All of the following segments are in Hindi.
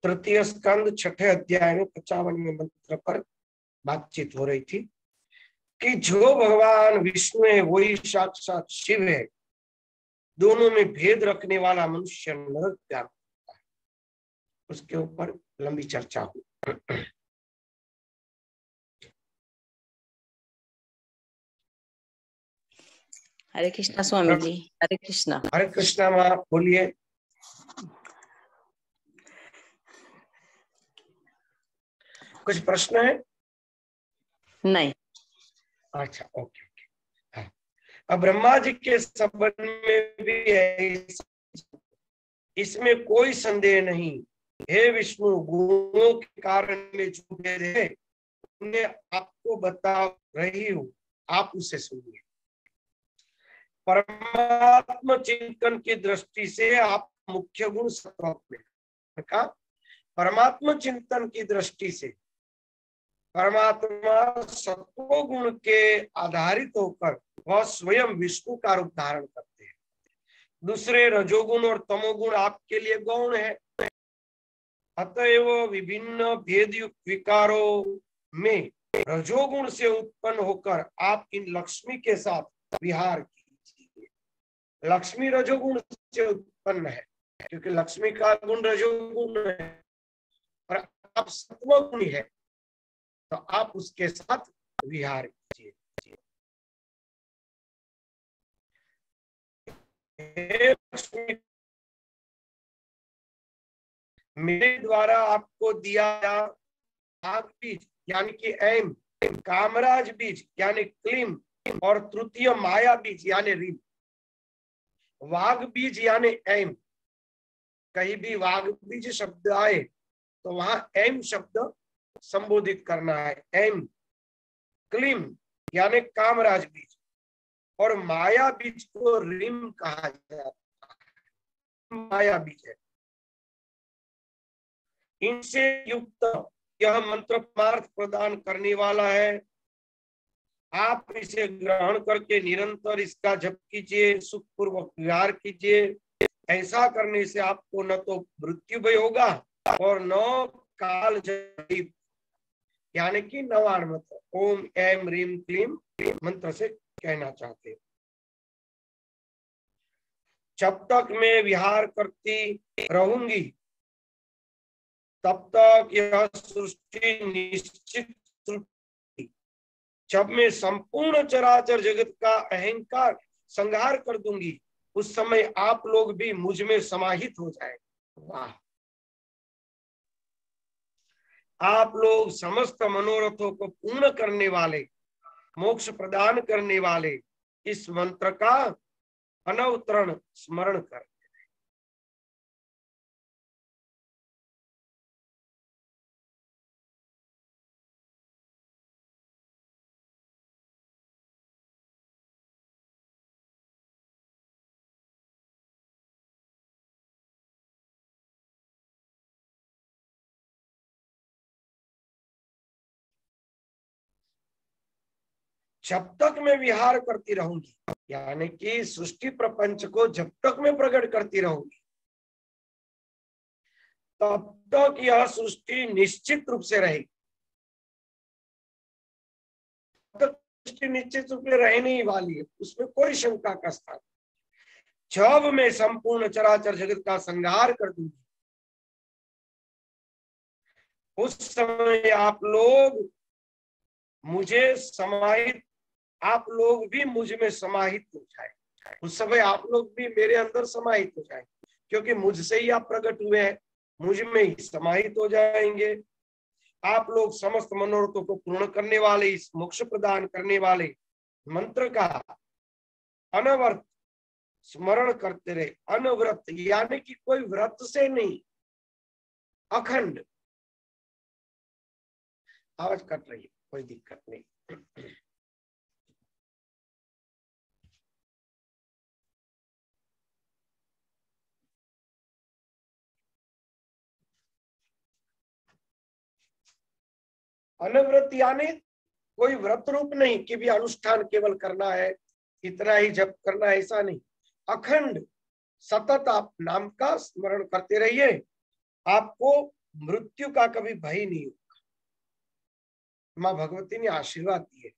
तृतीय स्कंद 6 अध्याय में 55वें मंत्र पर बातचीत हो रही थी कि जो भगवान विष्णु है वही साक्षात शिव है, दोनों में भेद रखने वाला मनुष्य नरक त्याग करता है। उसके ऊपर लंबी चर्चा हुई। हरे कृष्णा स्वामी जी। हरे कृष्णा। हरे कृष्णा माँ बोलिए। कुछ प्रश्न है? नहीं। अच्छा, ओके ओके। हाँ। अब ब्रह्मा जी के संबंध में भी है, इसमें कोई संदेह नहीं। हे विष्णु, गुणों के कारण में जो भेद है उन्हें आपको बता रही हूँ, आप उसे सुनिए। परमात्मा चिंतन की दृष्टि से आप मुख्य गुण सत्व का, परमात्मा चिंतन की दृष्टि से परमात्मा सत्व गुण के आधारित होकर वह स्वयं विष्णु का रूप धारण करते हैं। दूसरे रजोगुण और तमोगुण आपके लिए गौण है, अतएव विभिन्न भेद युक्त विकारों में रजोगुण से उत्पन्न होकर आप इन लक्ष्मी के साथ विहार कीजिए। लक्ष्मी रजोगुण से उत्पन्न है क्योंकि लक्ष्मी का गुण रजोगुण है, और आप सत्वगुणी है तो आप उसके साथ विहार कीजिए। मेरे द्वारा आपको दिया वाग बीज यानी कि ऐम, कामराज बीज यानी क्लीम, और तृतीय माया बीज यानी रीम। वाग बीज यानी ऐम, कहीं भी वाग बीज शब्द आए तो वहां ऐम शब्द संबोधित करना है। ऐम, क्लीम यानी कामराज बीज, और माया बीज को रीम कहा जाता है, माया बीज है। इनसे युक्त यह मंत्र पार्थ प्रदान करने वाला है। आप इसे ग्रहण करके निरंतर इसका जप कीजिए, सुखपूर्वक विहार कीजिए। ऐसा करने से आपको न तो मृत्यु भय होगा और न काल जयी, यानी कि नवान मंत्र ओम ऐम रीम क्लीम मंत्र से कहना चाहते हैं। जब तक मैं विहार करती रहूंगी तब तक यह सृष्टि निश्चित, जब मैं संपूर्ण चराचर जगत का अहंकार संहार कर दूंगी उस समय आप लोग भी मुझ में समाहित हो जाए। वाह! आप लोग समस्त मनोरथों को पूर्ण करने वाले, मोक्ष प्रदान करने वाले इस मंत्र का अनवतरण स्मरण कर। जब तक मैं विहार करती रहूंगी, यानी कि सृष्टि प्रपंच को जब तक मैं प्रकट करती रहूंगी तब तक यह सृष्टि निश्चित रूप से रहेगी। तब सृष्टि निश्चित रूप से रहने ही वाली है, उसमें कोई शंका का स्थान। जब मैं संपूर्ण चराचर जगत का संहार कर दूंगी उस समय आप लोग मुझे समाहित, आप लोग भी मुझ में समाहित हो जाए। उस समय आप लोग भी मेरे अंदर समाहित हो जाए, क्योंकि मुझसे ही आप प्रकट हुए हैं, मुझ में ही समाहित हो जाएंगे। आप लोग समस्त मनोरथों को पूर्ण करने वाले, इस मोक्ष प्रदान करने वाले मंत्र का अनवरत स्मरण करते रहे। अनवरत यानी कि कोई व्रत से नहीं, अखंड। आवाज कट रही है, कोई दिक्कत नहीं। अनव्रत यानी कोई व्रत रूप नहीं कि भी अनुष्ठान केवल करना है, इतना ही जप करना है, ऐसा नहीं। अखंड सतत आप नाम का स्मरण करते रहिए। आपको मृत्यु का कभी भय नहीं होगा। माँ भगवती ने आशीर्वाद दिए।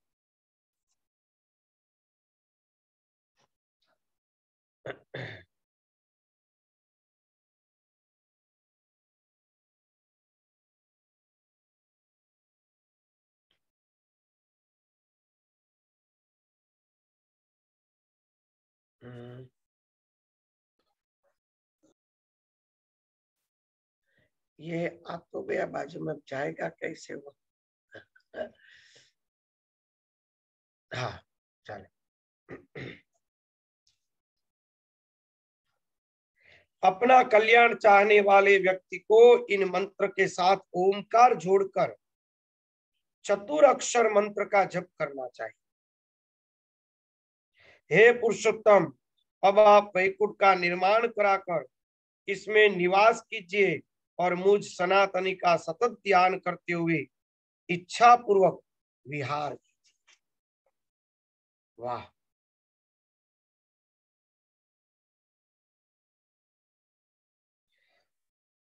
ये आप तो गया बाजू में, जाएगा कैसे वो? हाँ चले। अपना कल्याण चाहने वाले व्यक्ति को इन मंत्र के साथ ओमकार जोड़कर चतुर अक्षर मंत्र का जप करना चाहिए। हे पुरुषोत्तम, अब आप वैकुंठ का निर्माण कराकर इसमें निवास कीजिए और मुझ सनातनी का सतत ध्यान करते हुए इच्छा पूर्वक विहार कीजिए। वाह!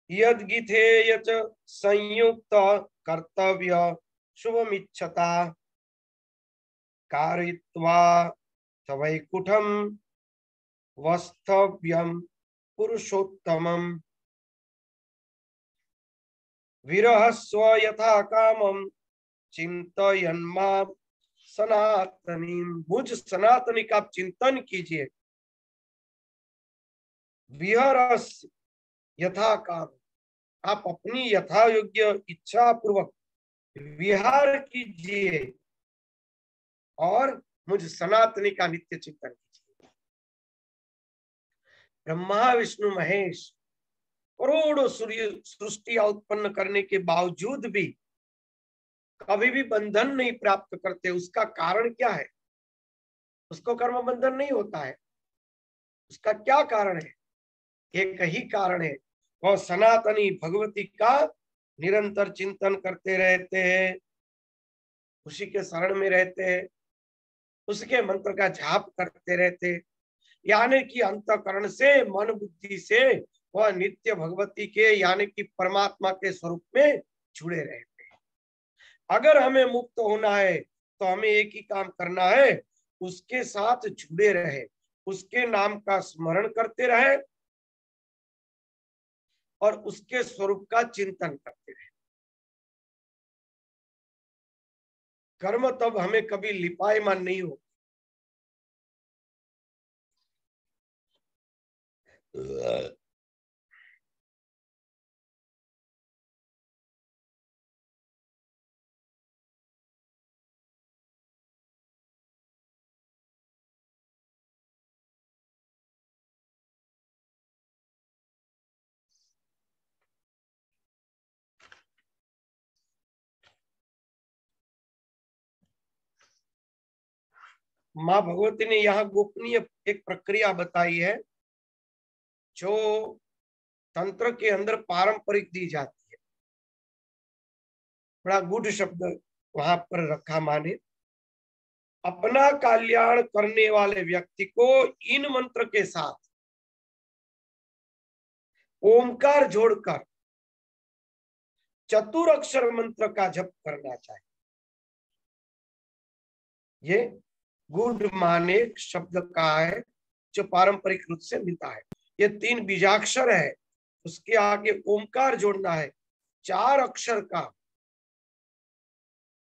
यद्गीतेय च संयुक्त कर्तव्य शुभमिच्छता कारयित्वा वैकुंठम वस्तव्यम पुरुषोत्तमम् विरहस्व यथा कामम चिंतयन् मां सनातनी। मुझ सनातनी का आप चिंतन कीजिए। विहरस यथा काम, आप अपनी यथा योग्य इच्छा पूर्वक विहार कीजिए और मुझ सनातनी का नित्य चिंतन कीजिए। ब्रह्मा विष्णु महेश करोड़ों सूर्य सृष्टियां उत्पन्न करने के बावजूद भी कभी भी बंधन नहीं प्राप्त करते। उसका कारण क्या है? उसको कर्म बंधन नहीं होता है। उसका क्या कारण है? एक ही कारण है, वह सनातनी भगवती का निरंतर चिंतन करते रहते हैं, उसी के शरण में रहते हैं, उसके मंत्र का जाप करते रहते हैं। यानी कि अंतःकरण से, मन बुद्धि से वह नित्य भगवती के यानी कि परमात्मा के स्वरूप में जुड़े रहते हैं। अगर हमें मुक्त होना है तो हमें एक ही काम करना है, उसके साथ जुड़े रहे, उसके नाम का स्मरण करते रहे और उसके स्वरूप का चिंतन करते रहे। कर्म तब हमें कभी लिपायमान नहीं हो। माँ भगवती ने यहाँ गोपनीय एक प्रक्रिया बताई है जो तंत्र के अंदर पारंपरिक दी जाती है। बड़ा गूढ़ शब्द वहां पर रखा माने। अपना कल्याण करने वाले व्यक्ति को इन मंत्र के साथ ओमकार जोड़कर चतुर अक्षर मंत्र का जप करना चाहिए। ये गुड माने शब्द का है जो पारंपरिक रूप से मिलता है। ये 3 बीजाक्षर है, उसके आगे ओमकार जोड़ना है। 4 अक्षर का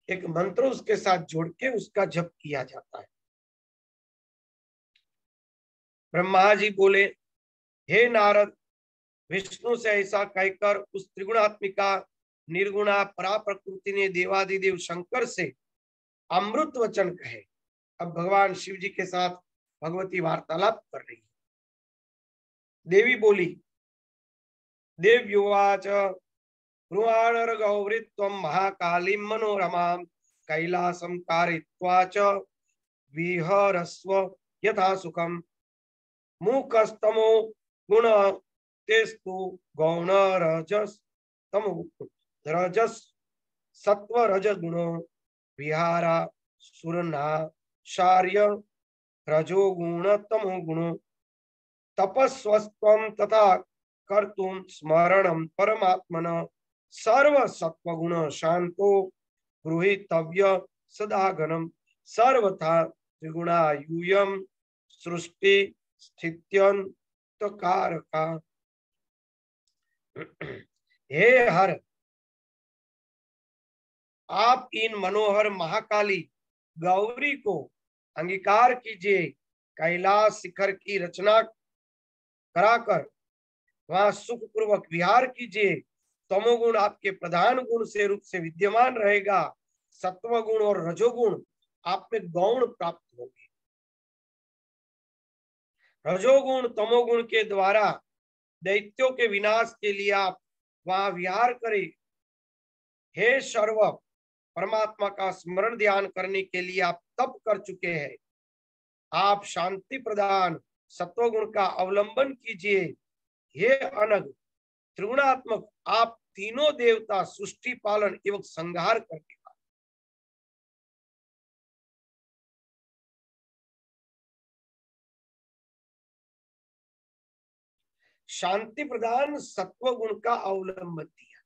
एक मंत्र उसके साथ जोड़ के उसका जप किया जाता है। ब्रह्मा जी बोले, हे नारद, विष्णु से ऐसा कहकर उस त्रिगुणात्मिका निर्गुणा परा प्रकृति ने देवादिदेव शंकर से अमृत वचन कहे। अब भगवान शिव जी के साथ भगवती वार्तालाप कर रही है। देवी बोली, देव्युवाच ब्रुवाणर गौरीत्वं महाकालीं मनोरमां कैलासं कारयित्वा च विहरस्व यथा सुखम मूकस्तमो गुण तेस्तु गौण रजस तमो रजस सत्व रज गुणो विहारा सुरना शार्य रजो गुण तमो गुणो तपस्वस्त्वं तथा कर्तुं स्मरणं परमात्मन सर्व सत्वगुण शांतो गृहीतव्य सदागनम सर्वथा त्रिगुणायूयम सृष्टि स्थित्यंतकारका। हे हर, आप इन मनोहर महाकाली गौरी को अंगीकार कीजिए। कैलाश शिखर की रचना कराकर वहां सुखपूर्वक विहार कीजिए। तमोगुण आपके प्रधान गुण से रूप से विद्यमान रहेगा। सत्वगुण और रजोगुण आप में गौण प्राप्त होंगे। रजोगुण तमोगुण के द्वारा दैत्यों के विनाश के लिए आप वहां विहार करें। हे सर्व, परमात्मा का स्मरण ध्यान करने के लिए आप तप कर चुके हैं। आप शांति प्रदान सत्वगुण का अवलंबन कीजिए। हे अनग त्रिगुणात्मक, आप तीनों देवता सृष्टि पालन एवं संहार करने वाले। शांति प्रदान सत्वगुण का अवलंबन दिया,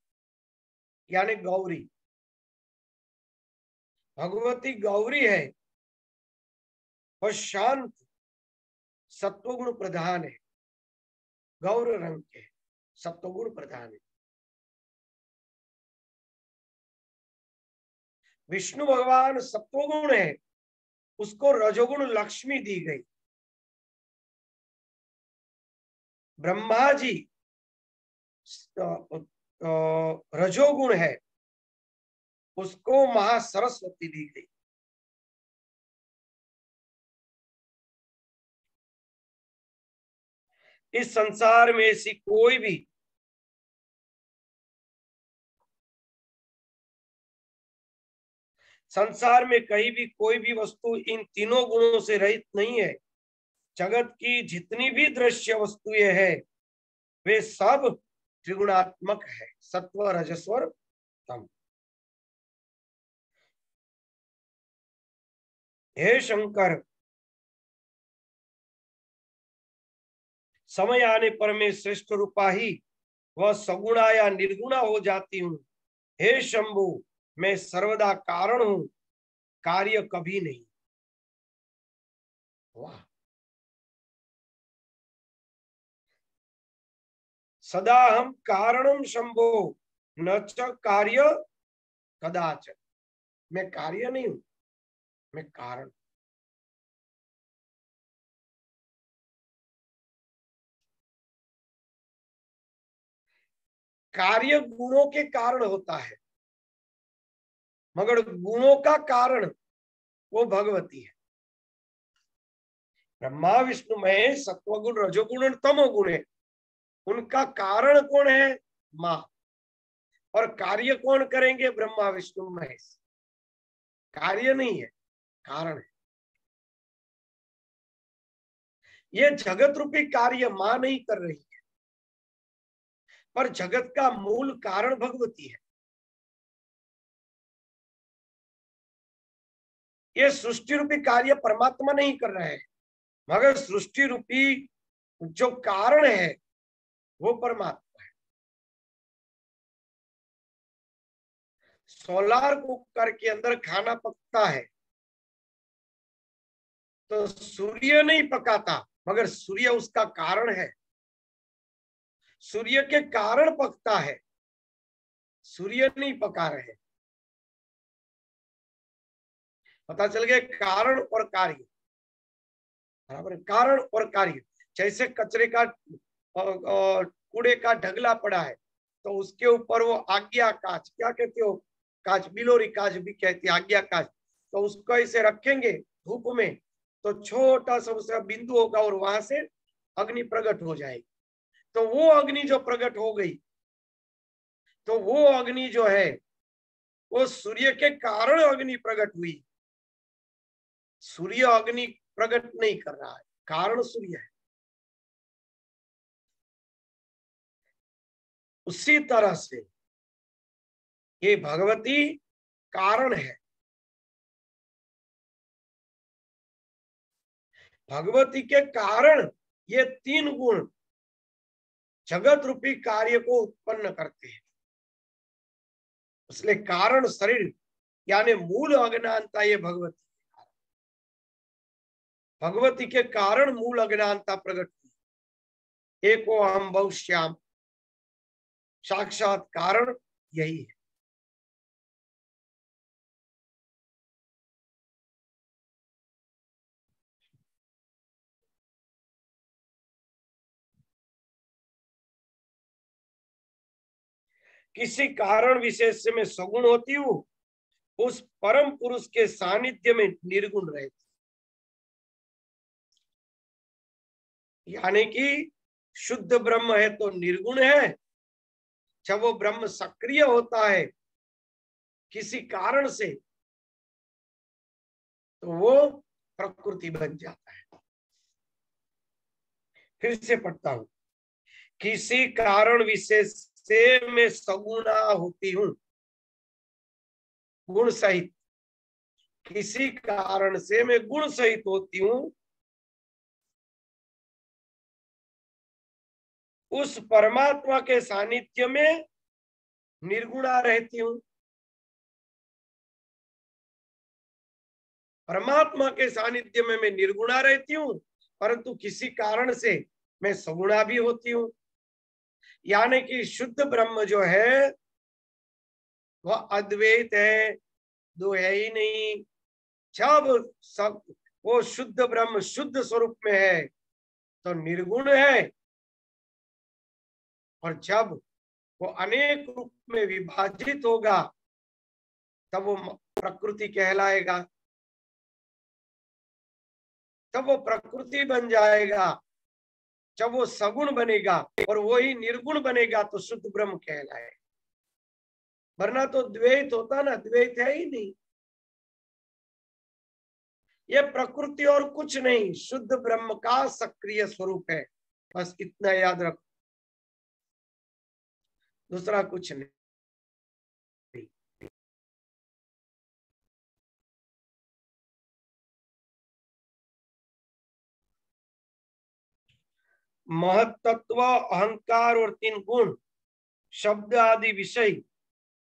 यानी गौरी भगवती गौरी है और शांत सत्वगुण प्रधान है। गौर रंग के सत्वगुण प्रधान है। विष्णु भगवान सत्वगुण है, उसको रजोगुण लक्ष्मी दी गई। ब्रह्मा जी रजोगुण है, उसको महासरस्वती दी गई। इस संसार में ऐसी कोई भी संसार में कहीं भी कोई भी वस्तु इन तीनों गुणों से रहित नहीं है। जगत की जितनी भी दृश्य वस्तुएं हैं वे सब त्रिगुणात्मक है, सत्व रजस्वर तम। हे शंकर, समय आने पर मैं श्रेष्ठ रूपा ही वह सगुणा या निर्गुणा हो जाती हूँ। हे शंभु, मैं सर्वदा कारण हूं, कार्य कभी नहीं। वाह, सदा हम कारणम शंभो न च कार्य कदाचन। मैं कार्य नहीं हूं, मैं कारण। कार्य गुणों के कारण होता है, मगर गुणों का कारण वो भगवती है। ब्रह्मा विष्णु महेश सत्वगुण रजोगुण और तमोगुण है, उनका कारण कौन है? मां। और कार्य कौन करेंगे? ब्रह्मा विष्णु महेश। कार्य नहीं है, कारण है। ये जगत रूपी कार्य मां नहीं कर रही है, पर जगत का मूल कारण भगवती है। ये सृष्टि रूपी कार्य परमात्मा नहीं कर रहे हैं, मगर सृष्टि रूपी जो कारण है वो परमात्मा है। सोलार कुकर के अंदर खाना पकता है तो सूर्य नहीं पकाता, मगर सूर्य उसका कारण है। सूर्य के कारण पकता है, सूर्य नहीं पका रहे। पता चल गया कारण और कार्य बराबर। कारण और कार्य, जैसे कचरे का कूड़े का ढगला पड़ा है तो उसके ऊपर वो आज्ञा कांच, क्या कहते हो, कांच, बिलोरी कांच भी कहते हैं, आज्ञा कांच। तो उसको ऐसे रखेंगे धूप में तो छोटा सा उसका बिंदु होगा और वहां से अग्नि प्रकट हो जाएगी। तो वो अग्नि जो प्रकट हो गई, तो वो अग्नि जो है वो सूर्य के कारण अग्नि प्रकट हुई। सूर्य अग्नि प्रकट नहीं कर रहा है, कारण सूर्य है। उसी तरह से ये भगवती कारण है। भगवती के कारण ये तीन गुण जगत रूपी कार्य को उत्पन्न करते हैं। इसलिए कारण शरीर यानी मूल अज्ञानता ये भगवती, भगवती के कारण मूल अज्ञानता प्रकट हुई। एको अहम बहुश्याम, साक्षात कारण यही है। किसी कारण विशेष से मैं सगुण होती हूँ, उस परम पुरुष के सानिध्य में निर्गुण रहती, यानी कि शुद्ध ब्रह्म है तो निर्गुण है। जब वो ब्रह्म सक्रिय होता है किसी कारण से, तो वो प्रकृति बन जाता है। फिर से पढ़ता हूं, किसी कारण विशेष से मैं सगुणा होती हूं, गुण सहित। किसी कारण से मैं गुण सहित होती हूं, उस परमात्मा के सानिध्य में निर्गुणा रहती हूं। परमात्मा के सानिध्य में मैं निर्गुणा रहती हूं, परंतु किसी कारण से मैं सगुणा भी होती हूं। यानी कि शुद्ध ब्रह्म जो है वह अद्वैत है, दो है ही नहीं। जब सब वो शुद्ध ब्रह्म शुद्ध स्वरूप में है तो निर्गुण है, और जब वो अनेक रूप में विभाजित होगा तब वो प्रकृति कहलाएगा, तब वो प्रकृति बन जाएगा। जब वो सगुण बनेगा और वही निर्गुण बनेगा तो शुद्ध ब्रह्म कहलाएगा। वरना तो द्वैत होता ना, द्वैत है ही नहीं। ये प्रकृति और कुछ नहीं, शुद्ध ब्रह्म का सक्रिय स्वरूप है। बस इतना याद रखो, दूसरा कुछ नहीं। महत्त्व, अहंकार और 3 गुण, शब्द आदि विषय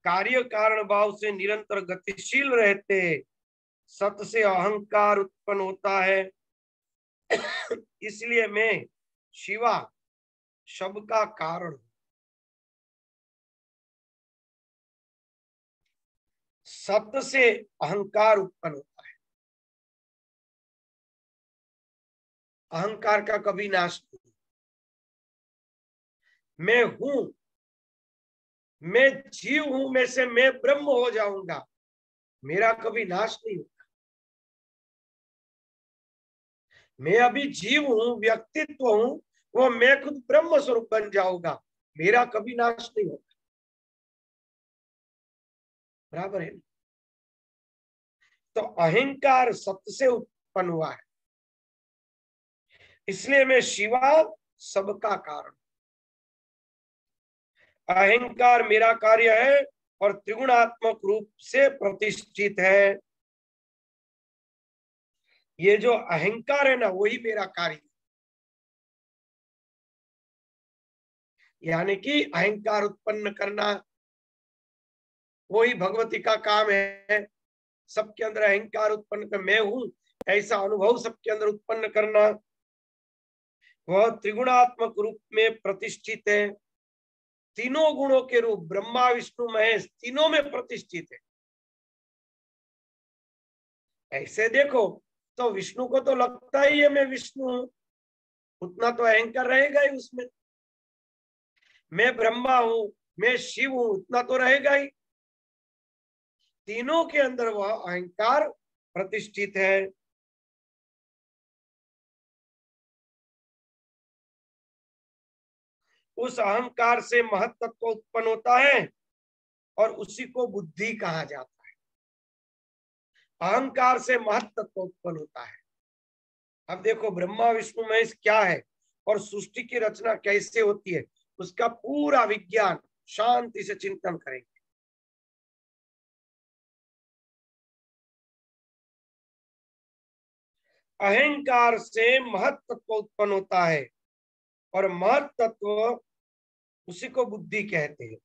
कार्य कारण भाव से निरंतर गतिशील रहते हैं। सत से अहंकार उत्पन्न होता है, इसलिए मैं शिवा सब का कारण हूं। सत से अहंकार उत्पन्न होता है, अहंकार का कभी नाश नहीं। मैं हूं, मैं जीव हूं, में से मैं ब्रह्म हो जाऊंगा, मेरा कभी नाश नहीं होगा। मैं अभी जीव हूं, व्यक्तित्व हूं, वो मैं खुद ब्रह्म स्वरूप बन जाऊंगा, मेरा कभी नाश नहीं होगा। बराबर है। तो अहंकार सत्य से उत्पन्न हुआ है, इसलिए मैं शिवा सबका कारण। अहंकार मेरा कार्य है और त्रिगुणात्मक रूप से प्रतिष्ठित है। ये जो अहंकार है ना, वही मेरा कार्य, यानी कि अहंकार उत्पन्न करना वही भगवती का काम है। सबके अंदर अहंकार उत्पन्न कर, मैं हूं ऐसा अनुभव सबके अंदर उत्पन्न करना। वह त्रिगुणात्मक रूप में प्रतिष्ठित है, तीनों गुणों के रूप ब्रह्मा विष्णु महेश तीनों में प्रतिष्ठित है। ऐसे देखो तो विष्णु को तो लगता ही है मैं विष्णु हूं, उतना तो अहंकार रहेगा ही उसमें। मैं ब्रह्मा हूं, मैं शिव हूं, उतना तो रहेगा ही। तीनों के अंदर वह अहंकार प्रतिष्ठित है। उस अहंकार से महत्त्व उत्पन्न होता है और उसी को बुद्धि कहा जाता है। अहंकार से महत्त्व उत्पन्न होता है। अब देखो ब्रह्मा विष्णु महेश क्या है और सृष्टि की रचना कैसे होती है, उसका पूरा विज्ञान शांति से चिंतन करेंगे। अहंकार से महत्त्व उत्पन्न होता है और महत्त्व उसी को बुद्धि कहते हैं।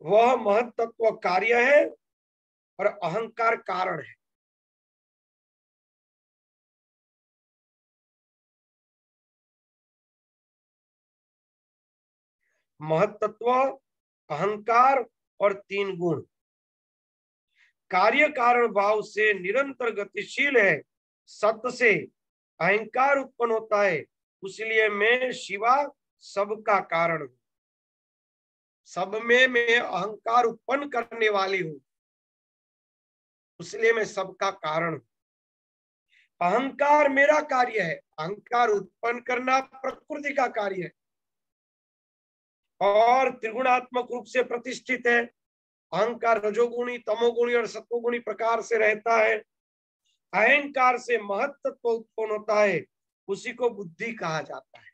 वह महत्त्व कार्य है और अहंकार कारण है। महत्त्व, अहंकार और 3 गुण कार्य कारण भाव से निरंतर गतिशील है। सत्य से अहंकार उत्पन्न होता है, इसलिए मैं शिवा सबका कारण हूं। सब में मैं अहंकार उत्पन्न करने वाली हूं, इसलिए मैं सबका कारण हूं। अहंकार मेरा कार्य है, अहंकार उत्पन्न करना प्रकृति का कार्य है और त्रिगुणात्मक रूप से प्रतिष्ठित है। अहंकार रजोगुणी, तमोगुणी और सत्वगुणी प्रकार से रहता है। अहंकार से महत्त्व उत्पन्न होता है, उसी को बुद्धि कहा जाता है।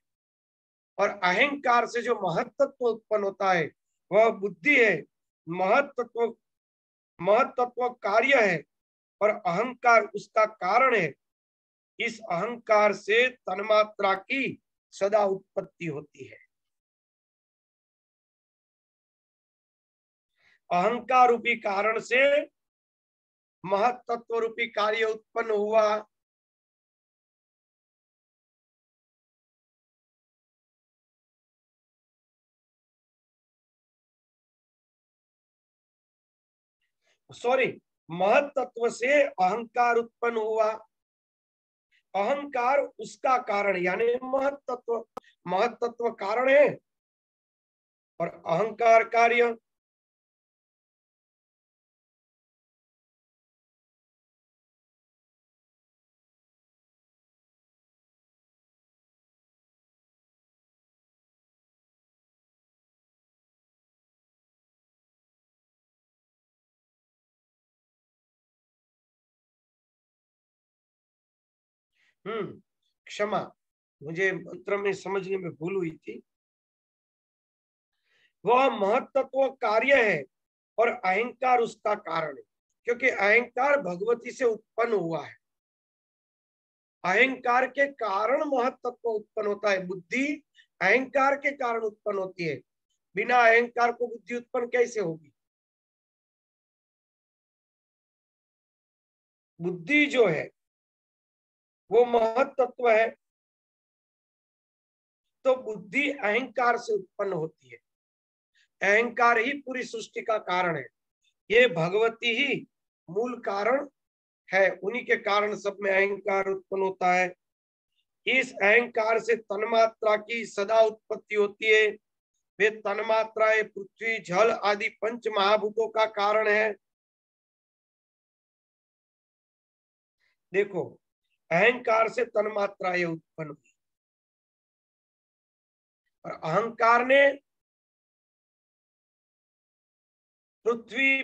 और अहंकार से जो महत्त्व उत्पन्न होता है वह बुद्धि है। महत्त्व कार्य है और अहंकार उसका कारण है। इस अहंकार से तन्मात्रा की सदा उत्पत्ति होती है। अहंकार रूपी कारण से महत्त्व रूपी कार्य उत्पन्न हुआ। सॉरी, महत्त्व से अहंकार उत्पन्न हुआ। अहंकार उसका कारण यानी महत्त्व कारण है और अहंकार कार्य। क्षमा, मुझे मंत्र में समझने में भूल हुई थी। वह महत्त्व कार्य है और अहंकार उसका कारण है, क्योंकि अहंकार भगवती से उत्पन्न हुआ है। अहंकार के कारण महत्त्व उत्पन्न होता है। बुद्धि अहंकार के कारण उत्पन्न होती है। बिना अहंकार को बुद्धि उत्पन्न कैसे होगी? बुद्धि जो है वो महत्त्व है, तो बुद्धि अहंकार से उत्पन्न होती है। अहंकार ही पूरी सृष्टि का कारण है। ये भगवती ही मूल कारण है, उन्हीं के कारण सब में अहंकार उत्पन्न होता है। इस अहंकार से तन्मात्रा की सदा उत्पत्ति होती है। वे तन्मात्राएं पृथ्वी, जल आदि पंच महाभूतों का कारण है। देखो, अहंकार से तन्मात्राएं उत्पन्न हुई और अहंकार ने पृथ्वी,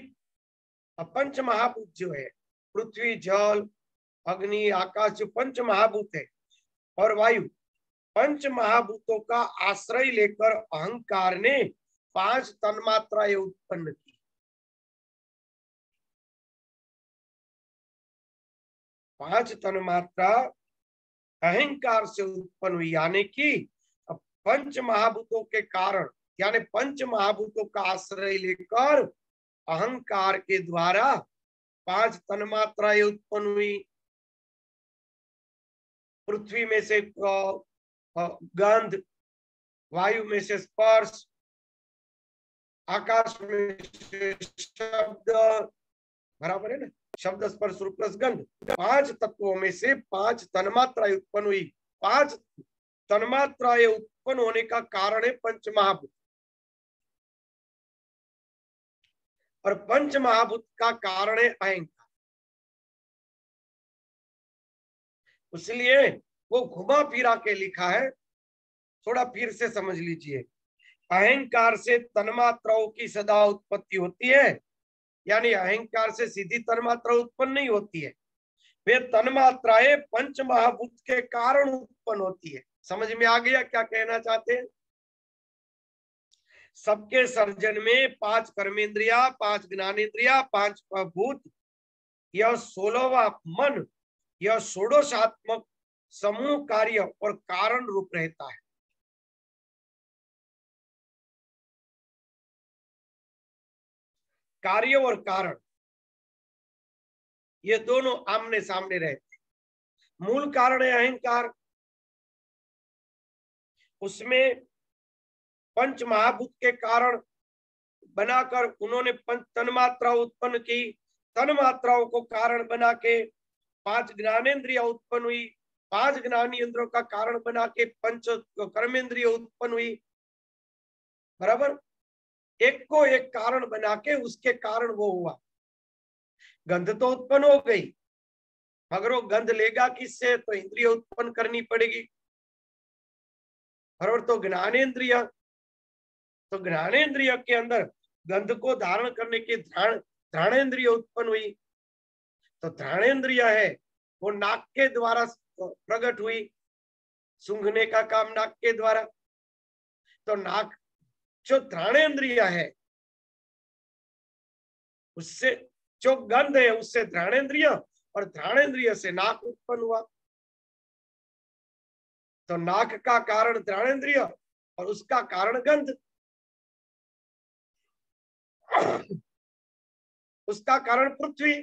पंच महाभूत जो है, पृथ्वी, जल, अग्नि, आकाश, जो पंच महाभूत है, और वायु, पंच महाभूतों का आश्रय लेकर अहंकार ने 5 तन्मात्राएं उत्पन्न की। 5 तन्मात्रा अहंकार से उत्पन्न हुई, यानी कि पंच महाभूतों के कारण, यानी पंच महाभूतों का आश्रय लेकर अहंकार के द्वारा 5 तन्मात्राएं उत्पन्न हुई। पृथ्वी में से गंध, वायु में से स्पर्श, आकाश में से शब्द, बराबर है ना, शब्द, स्पर्श, रूप, रस, गंध। 5 तत्वों में से 5 तन्मात्राएं उत्पन्न हुई। 5 तन्मात्राएं उत्पन्न होने का कारण है पंच महाभूत, और पंच महाभूत का कारण है अहंकार। इसलिए वो घुमा फिरा के लिखा है, थोड़ा फिर से समझ लीजिए। अहंकार से तन्मात्राओं की सदा उत्पत्ति होती है, यानी अहंकार से सीधी तन्मात्रा उत्पन्न नहीं होती है। वे तन्मात्राएं पंच महाभूत के कारण उत्पन्न होती है। समझ में आ गया क्या कहना चाहते हैं? सबके सर्जन में 5 कर्मेंद्रिया, 5 ज्ञानेन्द्रिया, 5 भूत, यह 16वां मन, यह षोडशात्मक समूह कार्य और कारण रूप रहता है। कार्य और कारण ये दोनों आमने सामने रहते हैं। मूल कारण है अहंकार, उसमें पंच महाभूत के कारण बनाकर उन्होंने पंच तन्मात्रा उत्पन्न की, तन्मात्राओं को कारण बना के 5 ज्ञानेन्द्रिय उत्पन्न हुई, 5 ज्ञानेन्द्रियों का कारण बना के 5 कर्मेंद्रिय उत्पन्न हुई। बराबर, एक को एक कारण बना के उसके कारण वो हुआ। गंध तो उत्पन्न हो गई, मगर वो गंध लेगा किससे? तो इंद्रिय उत्पन्न करनी पड़ेगी। बराबर, तो ज्ञानेन्द्रिय, तो ज्ञानेन्द्रिय के अंदर गंध को धारण करने के घ्राणेन्द्रिय उत्पन्न हुई। तो घ्राणेन्द्रिय है वो नाक के द्वारा प्रकट हुई, सूंघने का काम नाक के द्वारा। तो नाक जो घ्राणेन्द्रिय है उससे जो गंध है उससे घ्राणेन्द्रिय, और घ्राणेन्द्रिय से नाक उत्पन्न हुआ। तो नाक का कारण घ्राणेन्द्रिय और उसका कारण गंध, उसका कारण पृथ्वी,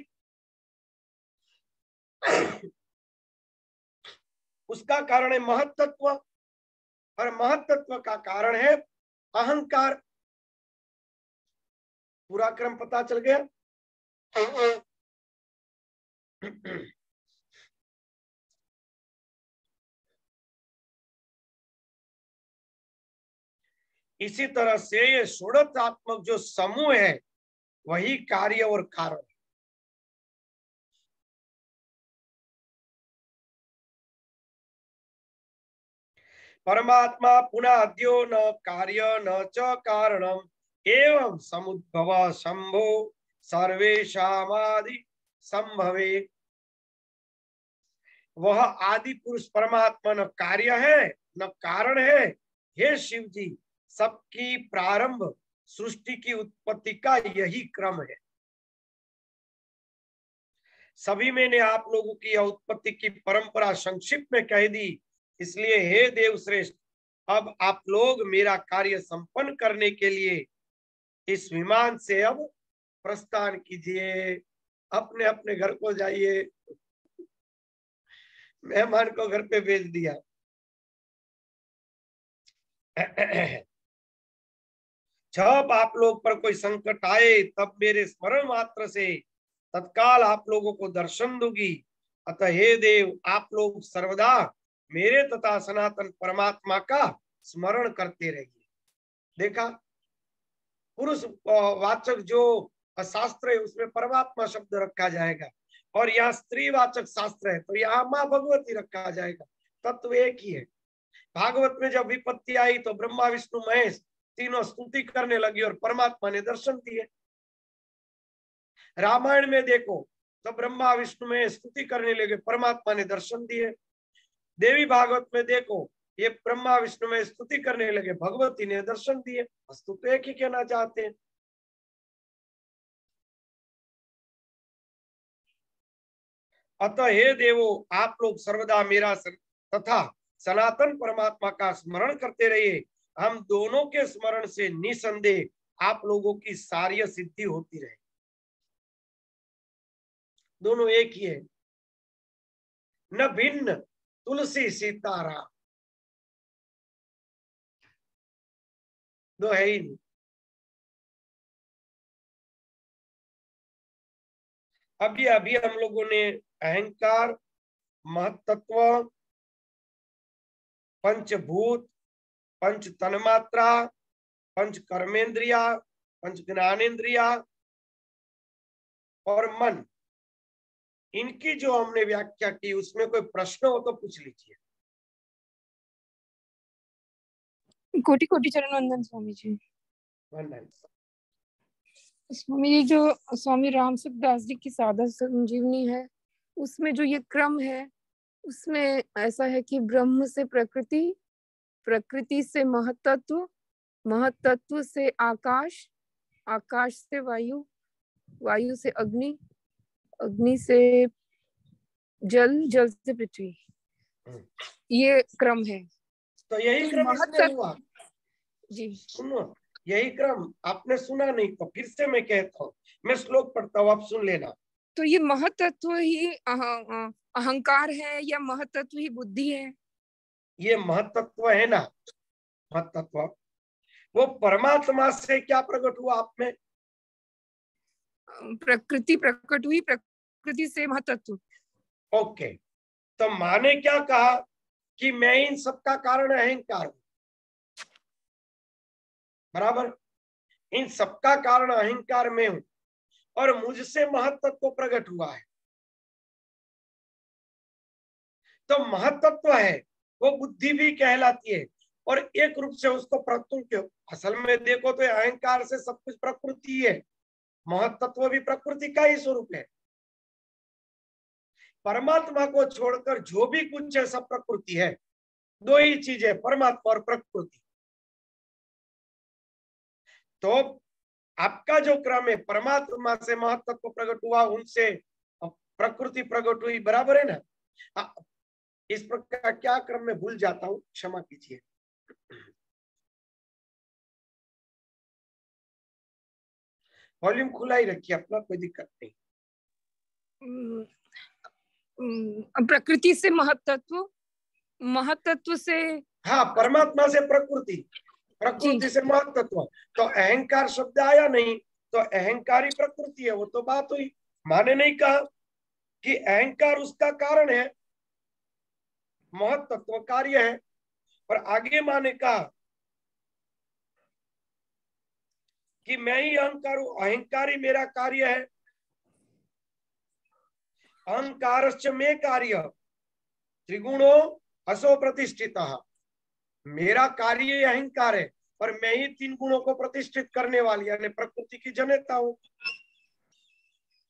उसका कारण है महत्त्व, और महत्त्व का कारण है अहंकार। पूरा क्रम पता चल गया? इसी तरह से ये षोडशात्मक जो समूह है वही कार्य और कारण है। परमात्मा पुनः अद्यो न कार्य न च कारणम एवं समुद्भव शंभो सर्वेशामादि संभवे। वह आदि पुरुष परमात्मा न कार्य है न कारण है। हे शिव जी, सबकी प्रारंभ सृष्टि की उत्पत्ति का यही क्रम है। सभी मैंने आप लोगों की उत्पत्ति की परंपरा संक्षिप्त में कह दी, इसलिए हे देव श्रेष्ठ, अब आप लोग मेरा कार्य संपन्न करने के लिए इस विमान से अब प्रस्थान कीजिए, अपने अपने घर को जाइए। मेहमान को घर पे भेज दिया। जब आप लोग पर कोई संकट आए तब मेरे स्मरण मात्र से तत्काल आप लोगों को दर्शन दूंगी। अतः हे देव, आप लोग सर्वदा मेरे तथा सनातन परमात्मा का स्मरण करते रहिए। देखा, पुरुष वाचक जो शास्त्र है उसमें परमात्मा शब्द रखा जाएगा, और यहाँ स्त्री वाचक शास्त्र है तो यहाँ माँ भगवती रखा जाएगा। तत्व एक ही है। भागवत में जब विपत्ति आई तो ब्रह्मा विष्णु महेश तीनों स्तुति करने लगी और परमात्मा ने दर्शन दिए। रामायण में देखो तो ब्रह्मा विष्णु में स्तुति करने लगे, परमात्मा ने दर्शन दिए। देवी भागवत में देखो, ये ब्रह्मा विष्णु में स्तुति करने लगे, भगवती ने दर्शन दिए। वस्तु तो एक ही कहना चाहते हैं। अतः हे देवो, आप लोग सर्वदा मेरा तथा सनातन परमात्मा का स्मरण करते रहिए। हम दोनों के स्मरण से निसंदेह आप लोगों की सारी सिद्धि होती रहे। दोनों एक ही है, न भिन्न तुलसी सीताराम, दो है ही नहीं। अभी अभी हम लोगों ने अहंकार, महत्त्व, पंचभूत, पंच तन्मात्रा, पंच कर्मेंद्रिया, पंच ज्ञानेन्द्रिया और मन, इनकी जो हमने व्याख्या की, उसमें कोई प्रश्न हो तो पूछ लीजिए। कोटि कोटि चरण वंदन स्वामी जी। वंदन। स्वामी जी, जो स्वामी राम सुखदास जी की सादा संजीवनी है उसमें जो ये क्रम है उसमें ऐसा है कि ब्रह्म से प्रकृति, प्रकृति से महतत्व, महतत्व से आकाश, आकाश से वायु, वायु से अग्नि, अग्नि से जल, जल से पृथ्वी, ये क्रम है। तो यही तो क्रम इसमें हुआ जी सुनो, यही क्रम आपने सुना नहीं तो फिर से मैं कहता हूँ, मैं श्लोक पढ़ता हूँ, आप सुन लेना। तो ये महतत्व ही अहंकार है या महतत्व ही बुद्धि है? ये महतत्व है ना, महतत्व वो परमात्मा से क्या प्रकट हुआ आप में? प्रकृति प्रकट हुई, प्रकृति से महतत्व। ओके, तो माने क्या कहा कि मैं इन सबका कारण अहंकार हूं, बराबर, इन सबका कारण अहंकार में हूं और मुझसे महतत्व प्रकट हुआ है। तो महतत्व है वो बुद्धि भी कहलाती है और एक रूप से उसको प्रकृति, असल में देखो तो अहंकार से सब कुछ प्रकृति है, महतत्व भी प्रकृति का ही स्वरूप है। परमात्मा को छोड़कर जो भी कुछ है सब प्रकृति है, दो ही चीज है, परमात्मा और प्रकृति। तो आपका जो क्रम है, परमात्मा से महतत्व प्रकट हुआ, उनसे प्रकृति प्रकट हुई, बराबर है ना। इस प्रकार क्या क्रम में भूल जाता हूं, क्षमा कीजिए। वॉल्यूम खुला ही रखिए अपना, कोई दिक्कत नहीं। प्रकृति से महतत्व, महतत्व से हाँ, परमात्मा से प्रकृति, प्रकृति से महतत्व, तो अहंकार शब्द आया नहीं, तो अहंकारी प्रकृति है, वो तो बात हुई। माने नहीं कहा कि अहंकार उसका कारण है, महतत्व कार्य है, और आगे माने कहा कि मैं ही अहंकार हूं, अहंकारी मेरा कार्य है, अहंकारश्च में कार्य त्रिगुणो असो प्रतिष्ठिता, मेरा कार्य ये अहंकार है और मैं ही तीन गुणों को प्रतिष्ठित करने वाली यानी प्रकृति की जनेता हूं,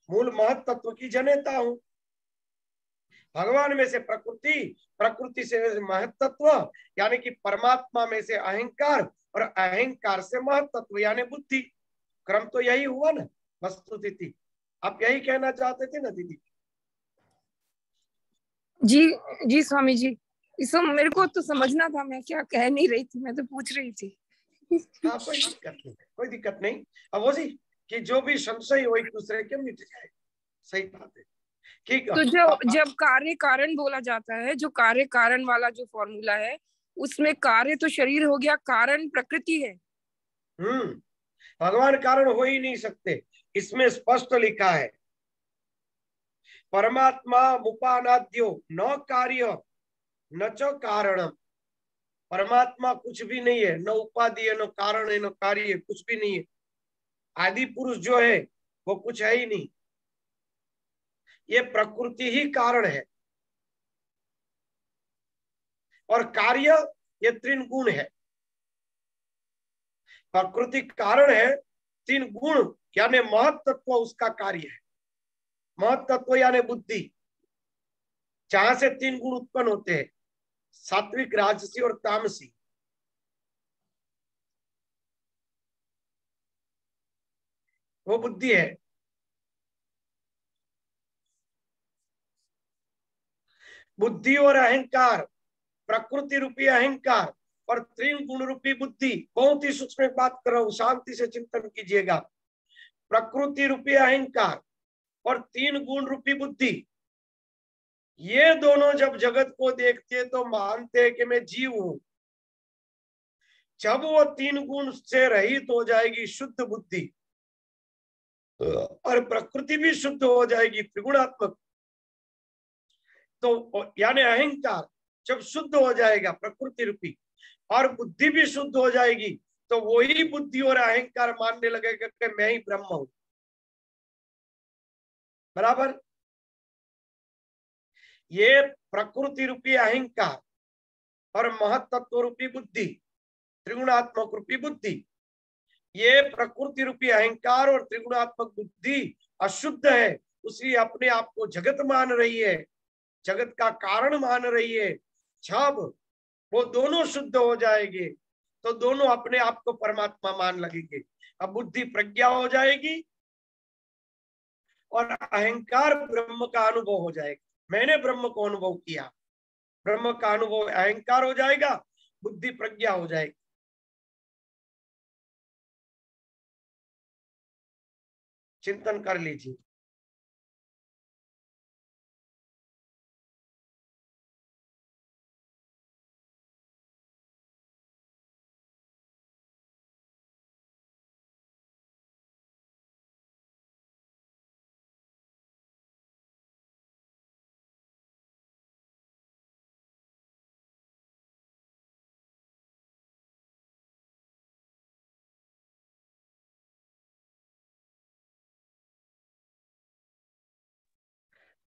मूल महत्त्व की जनेता हूं। भगवान में से प्रकृति, प्रकृति से महत्त्व यानी कि परमात्मा में से अहंकार और अहंकार से महत्त्व यानी बुद्धि। क्रम तो यही हुआ ना वस्तुस्थिति, आप यही कहना चाहते थे ना दीदी? जी जी स्वामी जी, इसको मेरे को तो समझना था, मैं क्या कह नहीं रही थी, मैं तो पूछ रही थी। हाँ, कोई दिक्कत नहीं, कोई दिक्कत नहीं। अब वो जी कि जो भी संशय हो एक दूसरे के मिट जाए, सही बात है, ठीक है। तो जब कार्य कारण बोला जाता है, जो कार्य कारण वाला जो फॉर्मूला है, उसमें कार्य तो शरीर हो गया, कारण प्रकृति है। भगवान कारण हो ही नहीं सकते, इसमें स्पष्ट लिखा है परमात्मा मुपानाद्यो न कार्य न च कारणम। परमात्मा कुछ भी नहीं है, न उपाधि है, न कारण है, न कार्य, कुछ भी नहीं है। आदि पुरुष जो है वो कुछ है ही नहीं, ये प्रकृति ही कारण है और कार्य ये तीन गुण है। प्रकृति कारण है, तीन गुण यानी महत्त्व उसका कार्य है। महत्त्व यानी बुद्धि, जहां से तीन गुण उत्पन्न होते हैं, सात्विक, राजसी और तामसी। वो बुद्धि है। बुद्धि और अहंकार, प्रकृति रूपी अहंकार और तीन गुण रूपी बुद्धि, बहुत ही सूक्ष्म बात कर रहा हूं, शांति से चिंतन कीजिएगा। प्रकृति रूपी अहंकार और तीन गुण रूपी बुद्धि, ये दोनों जब जगत को देखते तो मानते हैं कि मैं जीव हूं। जब वो तीन गुण से रहित हो जाएगी शुद्ध बुद्धि और प्रकृति भी शुद्ध हो जाएगी त्रिगुणात्मक, तो यानी अहंकार जब शुद्ध हो जाएगा प्रकृति रूपी और बुद्धि भी शुद्ध हो जाएगी, तो वही बुद्धि और अहंकार मानने लगेगा कि मैं ही ब्रह्म हूं, बराबर। ये प्रकृति रूपी अहंकार और महत्त्व रूपी बुद्धि, त्रिगुणात्मक रूपी बुद्धि, ये प्रकृति रूपी अहंकार और त्रिगुणात्मक बुद्धि अशुद्ध है उसी अपने आप को जगत मान रही है, जगत का कारण मान रही है, जब वो दोनों शुद्ध हो जाएंगे तो दोनों अपने आप को परमात्मा मान लगेंगे। अब बुद्धि प्रज्ञा हो जाएगी और अहंकार ब्रह्म का अनुभव हो जाएगा। मैंने ब्रह्म को अनुभव किया, ब्रह्म का अनुभव अहंकार हो जाएगा, बुद्धि प्रज्ञा हो जाएगी। चिंतन कर लीजिए।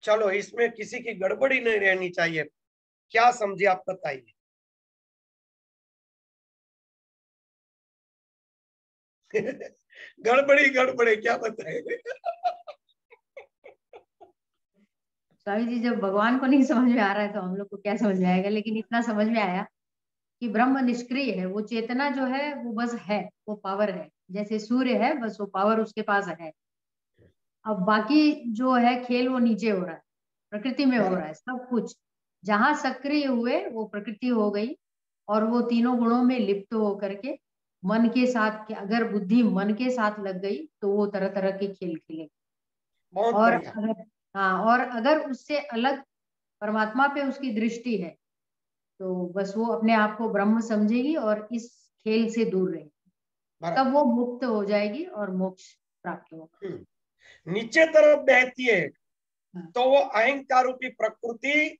चलो, इसमें किसी की गड़बड़ी नहीं रहनी चाहिए। क्या समझे आप बताइए। गड़बड़ी गड़बड़ी क्या बताए। स्वामी जी, जब भगवान को नहीं समझ में आ रहा है तो हम लोग को क्या समझ में आएगा। लेकिन इतना समझ में आया कि ब्रह्म निष्क्रिय है, वो चेतना जो है वो बस है, वो पावर है। जैसे सूर्य है, बस वो पावर उसके पास है। अब बाकी जो है खेल वो नीचे हो रहा है, प्रकृति में हो रहा है सब कुछ। जहां सक्रिय हुए वो प्रकृति हो गई, और वो तीनों गुणों में लिप्त हो करके मन के साथ, अगर बुद्धि मन के साथ लग गई तो वो तरह तरह के खेल खेले। बहुत और बढ़िया। अगर, हाँ, और अगर उससे अलग परमात्मा पे उसकी दृष्टि है तो बस वो अपने आप को ब्रह्म समझेगी और इस खेल से दूर रहेगी। तब वो मुक्त हो जाएगी और मोक्ष प्राप्त होगा। नीचे तरफ बहती है तो वो अहंकार रूपी प्रकृति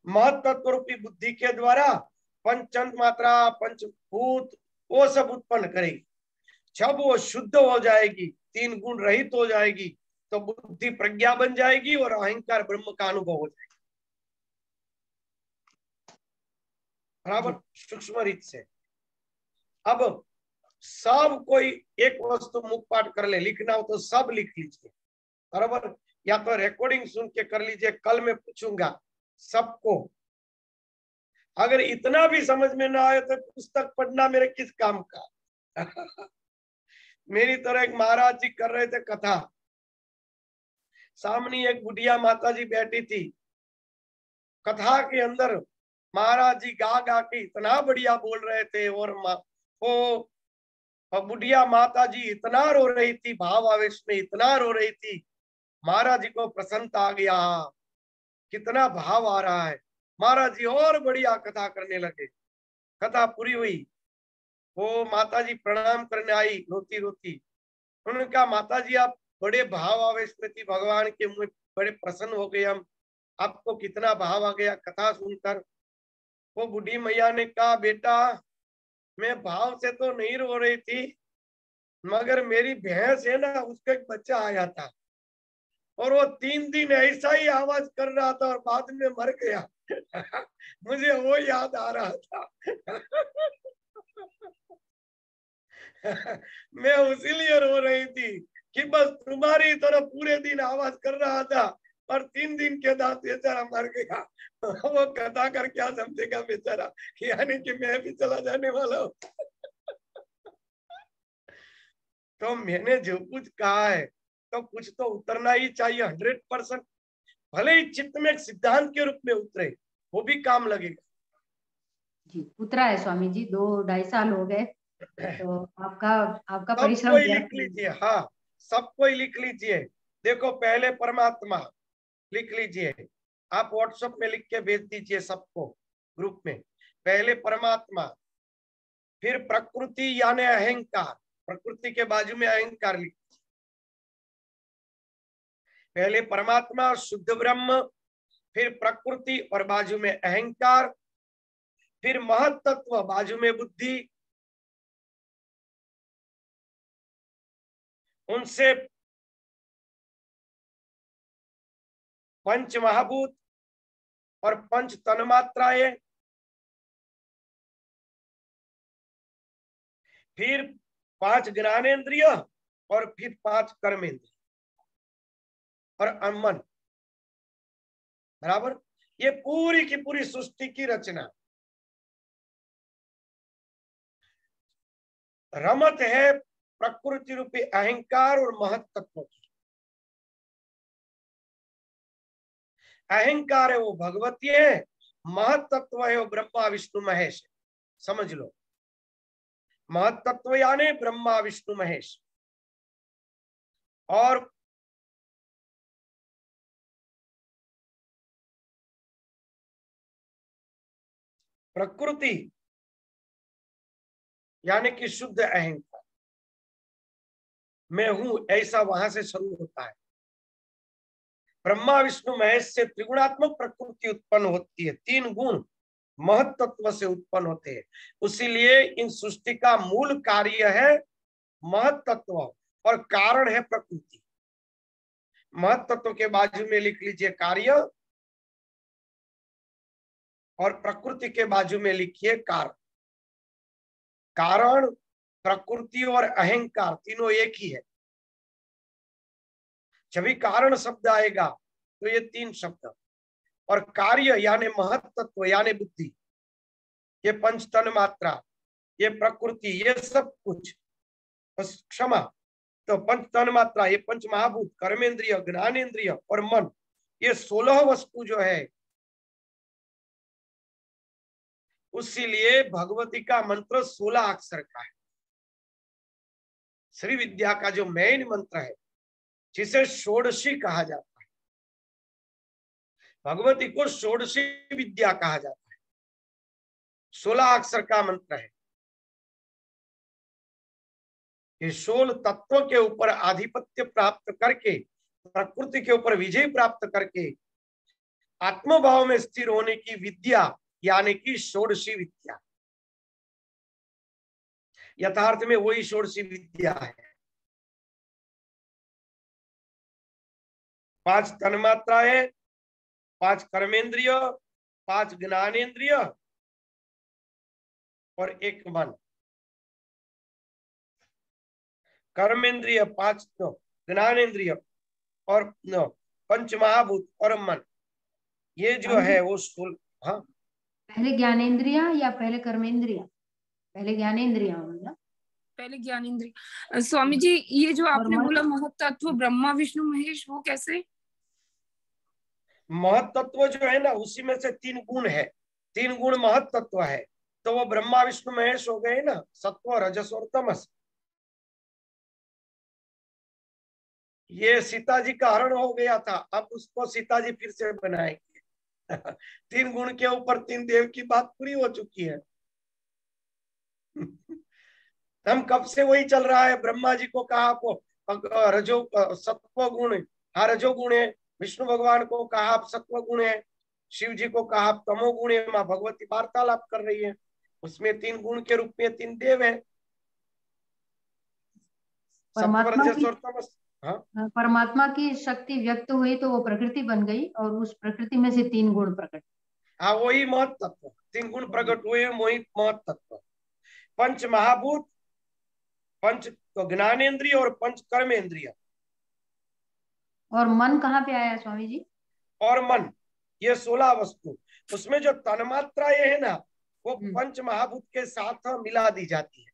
महत्त्व रूपी बुद्धि के द्वारा पंचन मात्रा, पंचभूत वो सब उत्पन्न करेगी। जब वो शुद्ध हो जाएगी, तीन गुण रहित हो जाएगी, तो बुद्धि प्रज्ञा बन जाएगी और अहंकार ब्रह्म का अनुभव हो जाएगा। बराबर, सूक्ष्म रीत से। अब सब कोई एक वस्तु मुख पाठ कर ले, लिखना हो तो सब लिख लीजिए। बराबर, या तो रिकॉर्डिंग सुन के कर लीजिए, कल मैं पूछूंगा सबको। अगर इतना भी समझ में ना आए तो पुस्तक पढ़ना मेरे किस काम का। मेरी तरह एक महाराज जी कर रहे थे कथा, सामने एक बुढ़िया माता जी बैठी थी। कथा के अंदर महाराज जी गा गा के इतना बढ़िया बोल रहे थे, और वो बुढ़िया माता जी इतना रो रही थी, भाव आवेश में इतना रो रही थी। महाराज जी को प्रसन्नता आ गया, कितना भाव आ रहा है। महाराज जी और बढ़िया कथा करने लगे। कथा पूरी हुई, वो माता जी प्रणाम करने आई रोती रोती। उन्होंने कहा, माता जी आप बड़े भाव आवेश में थी, भगवान के मुंह बड़े प्रसन्न हो गए हम, आपको कितना भाव आ गया कथा सुनकर। वो बूढ़ी मैया ने कहा, बेटा मैं भाव से तो नहीं रो रही थी, मगर मेरी भैंस है ना, उसका एक बच्चा आया था और वो 3 दिन ऐसा ही आवाज कर रहा था और बाद में मर गया। मुझे वो याद आ रहा था। मैं उसीलिए रो रही थी कि बस तुम्हारी तरह पूरे दिन आवाज कर रहा था और 3 दिन के बाद बेचारा मर गया। वो कथा कर क्या समझेगा बेचारा, यानी कि मैं भी चला जाने वाला हूँ। तो मैंने जो कुछ कहा है तो कुछ तो उतरना ही चाहिए 100%। भले ही चित्त में एक सिद्धांत के रूप में उतरे, वो भी काम लगेगा। जी, उतरा है स्वामी जी, 2-2.5 साल हो गए, तो आपका सब परिश्रम कोई व्यर्थ लिख नहीं। लीजिए। हाँ, सब कोई लिख लीजिए। देखो, पहले परमात्मा लिख लीजिए, आप व्हाट्सएप में लिख के भेज दीजिए सबको ग्रुप में। पहले परमात्मा, फिर प्रकृति यानी अहंकार, प्रकृति के बाजू में अहंकार लिख। पहले परमात्मा और शुद्ध ब्रह्म, फिर प्रकृति और बाजू में अहंकार, फिर महत्त्व बाजू में बुद्धि, उनसे पंच महाभूत और पंच तन्मात्राएं, फिर 5 ज्ञानेन्द्रिय और फिर 5 कर्मेंद्रिय। और मन, बराबर। ये पूरी की पूरी सृष्टि की रचना रमत है प्रकृति रूपी अहंकार और महत तत्व की। अहंकार है वो भगवती है, महत तत्व है वो ब्रह्मा विष्णु महेश। समझ लो, महत तत्व यानी ब्रह्मा विष्णु महेश, और प्रकृति यानी कि शुद्ध अहंकार, मैं हूं ऐसा वहां से शुरू होता है। ब्रह्मा विष्णु महेश से त्रिगुणात्मक प्रकृति उत्पन्न होती है, तीन गुण महत तत्व से उत्पन्न होते हैं। इसीलिए इन सृष्टि का मूल कार्य है महत तत्व और कारण है प्रकृति। महत तत्व के बाजू में लिख लीजिए कार्य, और प्रकृति के बाजू में लिखिए कारण। कारण, प्रकृति और अहंकार तीनों एक ही है। जब भी कारण शब्द आएगा तो ये तीन शब्द, और कार्य यानी महत तत्व यानी बुद्धि, ये पंच तन मात्रा, ये प्रकृति, ये सब कुछ, क्षमा, तो पंच तन मात्रा, ये पंच महाभूत, कर्मेंद्रिय, ज्ञानेन्द्रिय और मन, ये 16 वस्तु जो है। उसीलिए भगवती का मंत्र 16 अक्षर का है। श्री विद्या का जो मेन मंत्र है, जिसे षोडशी कहा जाता है, भगवती को षोडशी विद्या कहा जाता है। 16 अक्षर का मंत्र है। ये 16 तत्वों के ऊपर आधिपत्य प्राप्त करके, प्रकृति के ऊपर विजय प्राप्त करके आत्मभाव में स्थिर होने की विद्या यानी कि षोडशी विद्या। यथार्थ में वही षोडशी विद्या है। 5 तन्मात्राएं, 5 कर्मेंद्रिय, 5 ज्ञानेन्द्रिय और 1 मन। कर्मेंद्रिय 5, ज्ञानेन्द्रिय और पंच महाभूत और मन, ये जो है वो हाँ, पहले ज्ञानेन्द्रिया या पहले कर्मेंद्रिया? पहले ज्ञानेन्द्रिया मतलब पहले ज्ञानेन्द्रिय। स्वामी जी, ये जो आपने बोला महत तत्व ब्रह्मा विष्णु महेश, वो कैसे? महत तत्व जो है ना, उसी में से 3 गुण है, 3 गुण महत तत्व है, तो वो ब्रह्मा विष्णु महेश हो गए ना, सत्व रजस और तमस। ये सीता जी का हरण हो गया था, अब उसको सीता जी फिर से बनाएंगे। 3 गुण के ऊपर 3 देव की बात पूरी हो चुकी है। हम कब से वही चल रहा है। ब्रह्मा जी को कहा आप रजो सत्व गुण, हाँ रजो गुण है। विष्णु भगवान को कहा आप सत्व गुण है। शिव जी को कहा आप तमो गुण है। माँ भगवती वार्तालाप कर रही है, उसमें 3 गुण के रूप में 3 देव है, सत्व रजस और तमस। हाँ, परमात्मा की शक्ति व्यक्त हुई तो वो प्रकृति बन गई, और उस प्रकृति में से 3 गुण प्रकट। हाँ, वही महत तत्व, 3 गुण प्रकट हुए, वही महत तत्व। पंच महाभूत, पंच ज्ञानेन्द्रिय और पंच कर्मेंद्रिय। और मन कहाँ पे आया स्वामी जी? और मन, ये 16 वस्तु। उसमें जो तन्मात्रा ये है ना, वो पंच महाभूत के साथ मिला दी जाती है।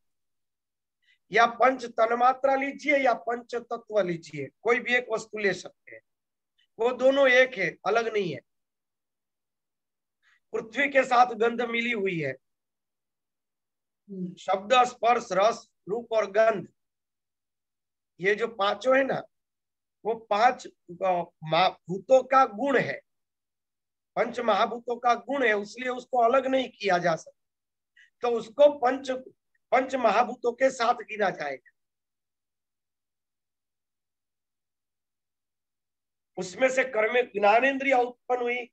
या पंच तन्मात्रा लीजिए या पंच तत्व लीजिए, कोई भी एक वस्तु ले सकते हैं, वो दोनों एक है, अलग नहीं है। पृथ्वी के साथ गंध मिली हुई है, शब्द स्पर्श रस रूप और गंध, ये जो पांचों है ना, वो 5 भूतों का गुण है, पंच महाभूतों का गुण है, इसलिए उसको अलग नहीं किया जा सकता। तो उसको पंच महाभूतों के साथ गिना जाएगा। उसमें से ज्ञानेन्द्रिया उत्पन्न हुई,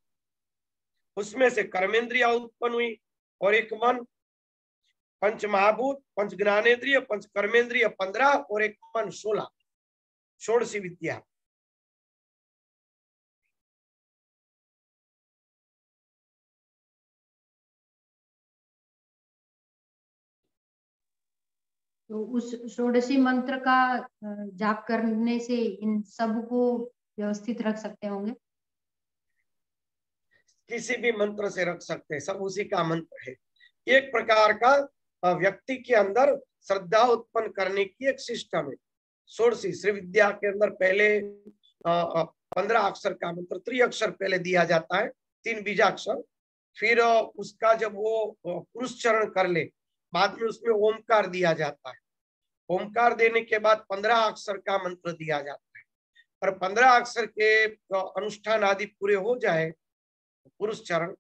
उसमें से कर्मेंद्रिया उत्पन्न हुई, और 1 मन। पंच महाभूत, पंच ज्ञानेन्द्रिय, पंच कर्मेंद्रिय 15 और 1 मन 16, षोडशी विद्या। तो उस षोडशी मंत्र का जाप करने से इन सब को व्यवस्थित रख सकते होंगे? किसी भी मंत्र से रख सकते हैं, सब उसी का मंत्र है। एक प्रकार का व्यक्ति के अंदर श्रद्धा उत्पन्न करने की एक सिस्टम है। षोडशी श्री विद्या के अंदर पहले 15 अक्षर का मंत्र त्रिअक्षर पहले दिया जाता है, 3 बीजाक्षर। फिर उसका जब वो पुरुष चरण कर ले, बाद में उसमें ओमकार दिया जाता है। ओमकार देने के बाद 15 अक्षर का मंत्र दिया जाता है, और 15 अक्षर के अनुष्ठान आदि पूरे हो जाए पुरुष चरण,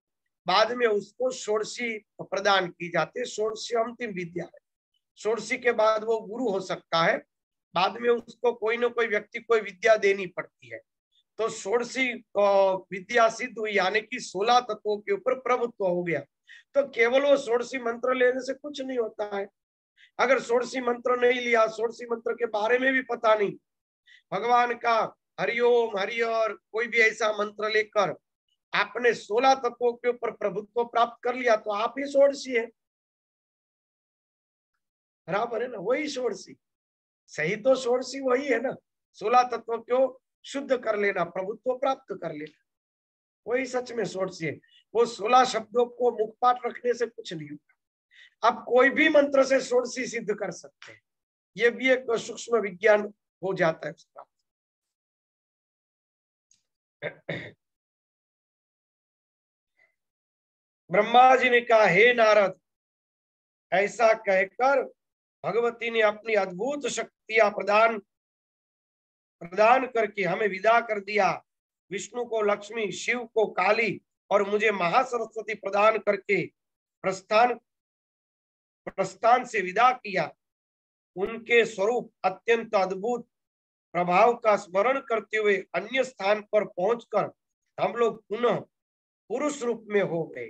बाद में उसको षोडशी प्रदान की जाती है। षोडशी अंतिम विद्या है। षोडशी के बाद वो गुरु हो सकता है, बाद में उसको कोई ना कोई व्यक्ति कोई विद्या देनी पड़ती है। तो षोडशी विद्या सिद्ध हुई, यानी कि 16 तत्वों के ऊपर प्रभुत्व हो गया। तो केवल वो षोडशी मंत्र लेने से कुछ नहीं होता है। अगर षोडशी मंत्र नहीं लिया, षोडशी मंत्र के बारे में भी पता नहीं, भगवान का हरिओम हरिहर कोई भी ऐसा मंत्र लेकर आपने 16 तत्वों के ऊपर प्रभुत्व प्राप्त कर लिया, तो आप ही षोडशी है। बराबर है ना, वही षोडशी, सही तो षोडशी वही है ना। 16 तत्वों को शुद्ध कर लेना, प्रभुत्व प्राप्त कर लेना, वही सच में षोडशी है। वो 16 शब्दों को मुखपाठ रखने से कुछ नहीं होता। आप कोई भी मंत्र से षोडशी सिद्ध कर सकते हैं, ये भी एक सूक्ष्म विज्ञान हो जाता है उसका। ब्रह्मा जी ने कहा, हे नारद, ऐसा कहकर भगवती ने अपनी अद्भुत शक्तियां प्रदान करके हमें विदा कर दिया। विष्णु को लक्ष्मी, शिव को काली और मुझे महासरस्वती प्रदान करके प्रस्थान से विदा किया। उनके स्वरूप अत्यंत अद्भुत प्रभाव का स्मरण करते हुए अन्य स्थान पर पहुंचकर हम लोग पुनः पुरुष रूप में हो गए।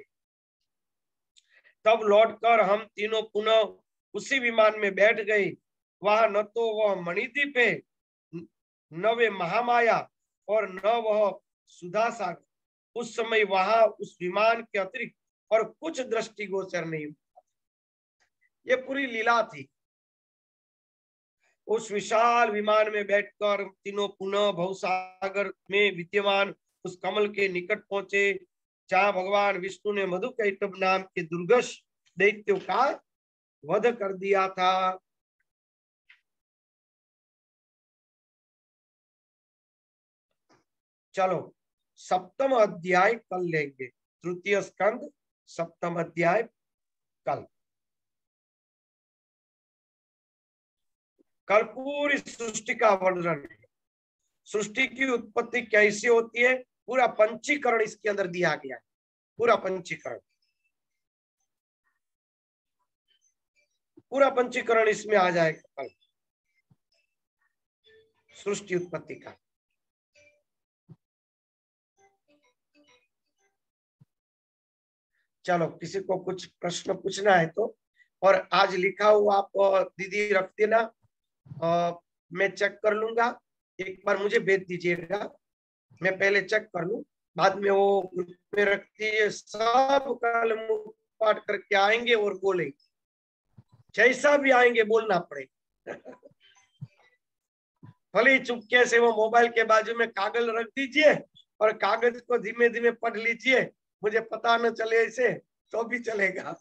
तब लौटकर हम तीनों पुनः उसी विमान में बैठ गए। वह न तो वह मणिद्वीप है, न वे महामाया, और न वह सुधा सागर। उस समय वहां उस विमान के अतिरिक्त और कुछ दृष्टिगोचर नहीं हुआ। ये पूरी लीला थी। उस विशाल विमान में बैठकर तीनों पुनः भवसागर में विद्यमान उस कमल के निकट पहुंचे, जहां भगवान विष्णु ने मधुकैटभ नाम के दुर्गश दैत्यों का वध कर दिया था। चलो, सप्तम अध्याय कल लेंगे। तृतीय स्कंद सप्तम अध्याय कल। कल पूरी सृष्टि का वर्णन है। सृष्टि की उत्पत्ति कैसे होती है, पूरा पंचीकरण इसके अंदर दिया गया है। पूरा पंचीकरण इसमें आ जाएगा कल, सृष्टि उत्पत्ति का। चलो, किसी को कुछ प्रश्न पूछना है तो, और आज लिखा हुआ आप दीदी रख देना, मैं चेक कर लूंगा। एक बार मुझे भेज दीजिएगा, मैं पहले चेक कर लूं, बाद में वो ग्रुप में रख दीजिए। सब कल मुख पाठ करके आएंगे और बोलेंगे, जैसा भी आएंगे बोलना पड़ेगा। भले चुपके से वो मोबाइल के बाजू में कागज रख दीजिए और कागज को धीमे धीमे पढ़ लीजिए, मुझे पता न चले ऐसे तो भी चलेगा।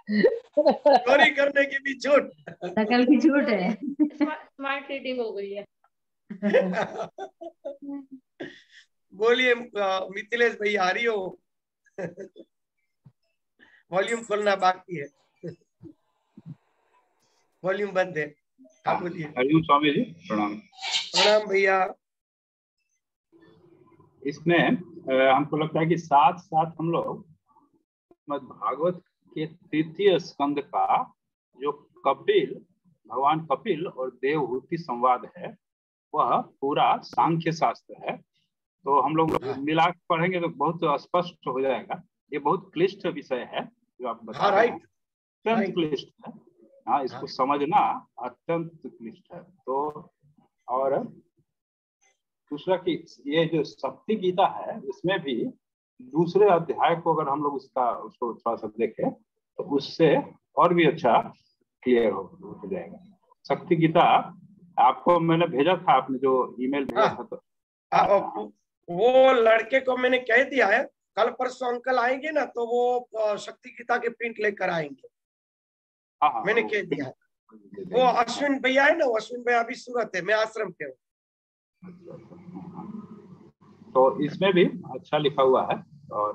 चोरी करने की भी छूट, नकल की छूट है। स्मार्ट रीडिंग हो गई है। बोलिए मिथिलेश भैया, आ रही हो? वॉल्यूम खोलना बाकी है, वॉल्यूम बंद है। हाँ बोलिए। हरिओम स्वामी जी, प्रणाम। प्रणाम भैया। इसमें हमको लगता है कि साथ साथ हम लोग भागवत के तृतीय स्कंद का जो भगवान कपिल और देवहूति संवाद है, वह पूरा सांख्य शास्त्र है। तो हम लोग मिला के पढ़ेंगे तो बहुत स्पष्ट हो जाएगा। ये बहुत क्लिष्ट विषय है जो आप बता रहे हैं, अत्यंत क्लिष्ट है। हाँ, इसको समझना अत्यंत क्लिष्ट है। तो और दूसरा कि ये जो सप्ती गीता है, इसमें भी दूसरे अध्याय को अगर हम लोग उसको थोड़ा सा देखें तो उससे और भी अच्छा क्लियर हो जाएगा। शक्ति गीता आपको मैंने भेजा था, आपने जो ईमेल भेजा था तो वो लड़के को मैंने कह दिया है, कल परसों अंकल आएंगे ना तो वो शक्ति गीता के प्रिंट लेकर आएंगे। हाँ, मैंने कह दिया है। वो अश्विन भैया है ना, वो अश्विन भैया अभी सूरत है, मैं आश्रम पे हूँ। तो इसमें भी अच्छा लिखा हुआ है। और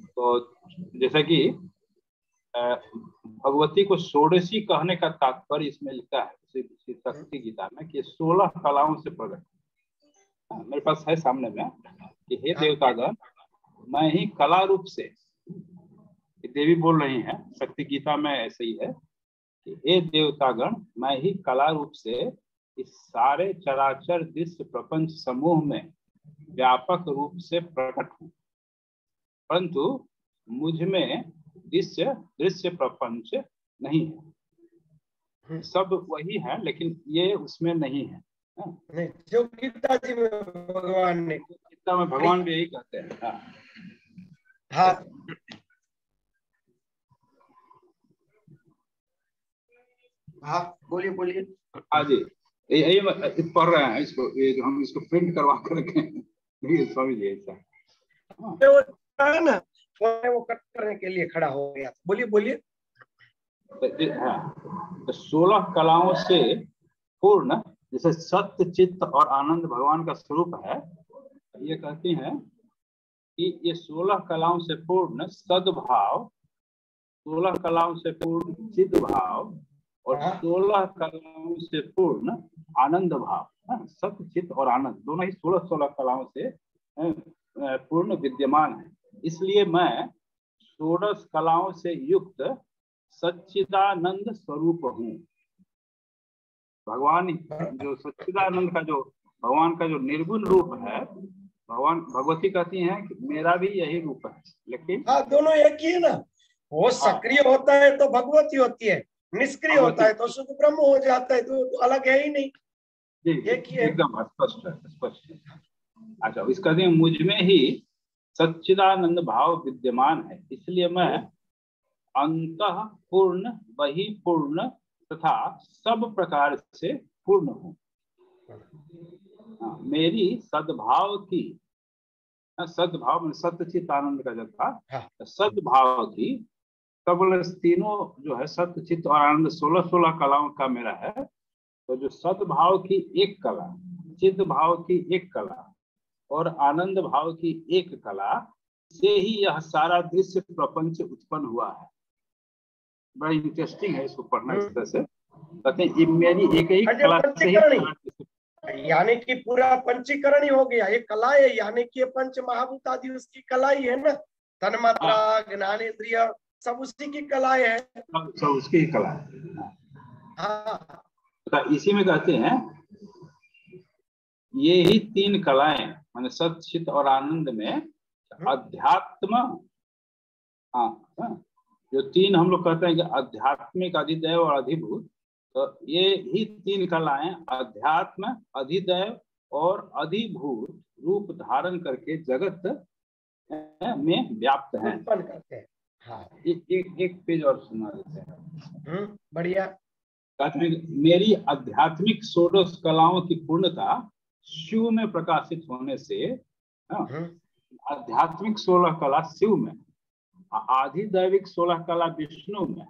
तो जैसा कि भगवती को षोडशी कहने का तात्पर्य इसमें लिखा है शक्ति गीता में कि 16 कलाओं से प्रकट। मेरे पास है सामने में कि हे देवतागण, मैं ही कला रूप से, देवी बोल रही हैं, शक्ति गीता में ऐसे ही है कि हे देवतागण, मैं ही कला रूप से इस सारे चराचर दृश्य प्रपंच समूह में व्यापक रूप से प्रकट हूँ, परंतु मुझ में दृश्य प्रपंच नहीं है। सब वही है लेकिन ये उसमें नहीं है। नहीं, जो गीता जी में भगवान ने, गीता में भगवान भी यही कहते हैं। हाँ हाँ, बोलिए बोलिए। हाँ जी, यही पढ़ रहे हैं इसको, ये जो हम इसको प्रिंट करवा कर रखे हैं स्वामी जी ऐसा। वो ना वो कट करने के लिए खड़ा हो गया। बोलिए बोलिए। हाँ, तो 16 कलाओं से पूर्ण, जैसे सत्य, चित्त और आनंद भगवान का स्वरूप है। ये कहती हैं कि ये 16 कलाओं से पूर्ण सद्भाव, 16 कलाओं से पूर्ण चित्त भाव और 16 कलाओं से पूर्ण आनंद भाव। सत्य, चित्त और आनंद दोनों ही 16 कलाओं से पूर्ण विद्यमान है। इसलिए मैं 16 कलाओं से युक्त सच्चिदानंद स्वरूप हूँ। भगवान जो सच्चिदानंद का, जो भगवान का जो निर्गुण रूप है, भगवान भगवती कहती हैं कि मेरा भी यही रूप है। लेकिन हाँ, दोनों एक ही है ना। वो सक्रिय होता है तो भगवती होती है, निष्क्रिय होता है तो शुद्ध ब्रह्म हो जाता है। तो अलग है ही नहीं, एक ही है। एकदम स्पष्ट है, स्पष्ट है। अच्छा, इसका मुझ में ही सच्चिदानंद भाव विद्यमान है, इसलिए मैं अंतः पूर्ण, बहिपूर्ण तथा सब प्रकार से पूर्ण हूँ। मेरी सद्भाव की, सद्भाव में सत्यचित आनंद का जब था, सद्भाव की सबल तीनों जो है, सत्य, चित्त और आनंद 16 कलाओं का मेरा है। तो जो सद्भाव की एक कला, चित्त भाव की एक कला और आनंद भाव की एक कला से ही यह सारा दृश्य प्रपंच उत्पन्न हुआ है। बड़ा इंटरेस्टिंग है इसको पढ़ना इस तरह से। कहते हैं मेरी एक ही कला से ही, यानी कि पूरा पंचीकरण ही हो गया। ये कला है, यानी कि पंच महाभूत आदि उसकी कला ही है ना। तन्मात्रा, ज्ञानेंद्रिय सब उसकी की कलाएं है, सब उसकी ही कला है। हाँ, तो इसी में कहते हैं ये ही 3 कलाएं, माने सत्य, चित्त और आनंद में अध्यात्म, जो 3 हम लोग कहते हैं कि आध्यात्मिक, अधिदैव और अधिभूत, तो ये ही 3 कलाएं अध्यात्म, अधिदैव और अधिभूत रूप धारण करके जगत में व्याप्त हैं, उत्पन्न करते हैं। हाँ, एक पेज और सुना देते हैं। बढ़िया। कहते हैं मेरी आध्यात्मिक 16 कलाओं की पूर्णता शिव में प्रकाशित होने से, आध्यात्मिक 16 कला शिव में, आधिदैविक 16 कला विष्णु में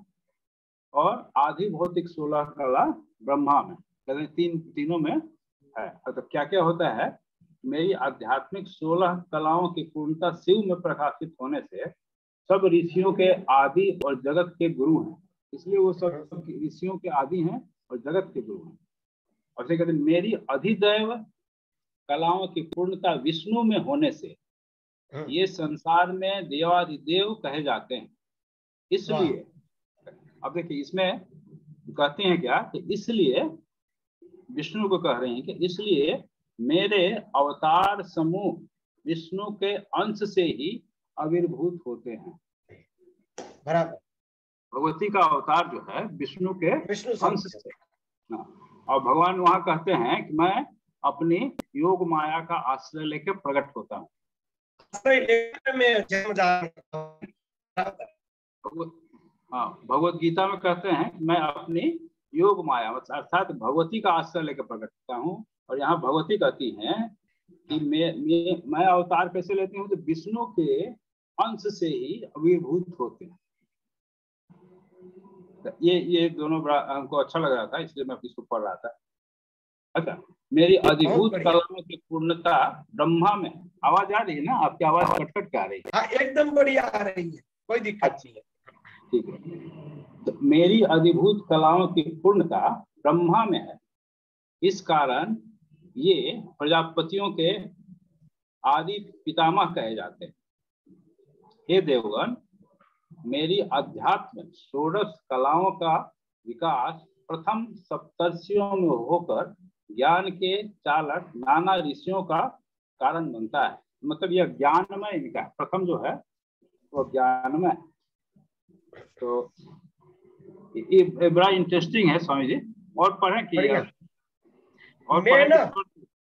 और आधि भौतिक 16 कला ब्रह्मा में। कहते हैं तीनों में है। तो क्या क्या होता है, मेरी आध्यात्मिक 16 कलाओं की पूर्णता शिव में प्रकाशित होने से सब ऋषियों के आदि और जगत के गुरु हैं, इसलिए वो सब ऋषियों के आदि हैं और जगत के गुरु हैं। और कहते हैं मेरी अधिदैव कलाओं की पूर्णता विष्णु में होने से ये संसार में देवादिदेव कहे जाते हैं। इसलिए अब देखिए इसमें कहते हैं क्या कि इसलिए विष्णु को कह रहे हैं कि इसलिए मेरे अवतार समूह विष्णु के अंश से ही आविर्भूत होते हैं। बराबर, भगवती का अवतार जो है विष्णु के अंश से। और भगवान वहां कहते हैं कि मैं अपनी योग माया का आश्रय लेकर प्रकट होता हूँ। भगवत गीता में कहते हैं कि मैं अपनी योग माया अर्थात भगवती का आश्रय लेकर प्रकट होता हूँ। और यहाँ भगवती कहती हैं कि मैं अवतार कैसे लेती हूँ, तो विष्णु के अंश से ही आविर्भूत होते हैं। ये दोनों बड़ा हमको अच्छा लग रहा था, इसलिए मैं इसको पढ़ रहा था। अच्छा, मेरी अधिभूत कलाओं की पूर्णता ब्रह्मा में। आवाज आ रही है ना आपकी? आवाज कटकट आ रही है? हाँ, एकदम बढ़िया आ रही है, कोई दिक्कत नहीं है। ठीक है। तो मेरी अधिभूत कलाओं की पूर्णता ब्रह्मा में है, इस कारण ये प्रजापतियों के आदि पितामह कहे जाते हैं। हे देवगण, मेरी अध्यात्म षोडश कलाओं का विकास प्रथम सप्तर्षियों में होकर ज्ञान के चालक नाना ऋषियों का कारण बनता है। मतलब यह ज्ञानमय इनका प्रथम जो है वो ज्ञानमय। तो ये बड़ा इंटरेस्टिंग है स्वामी जी। और पढ़ें कि और मैं ना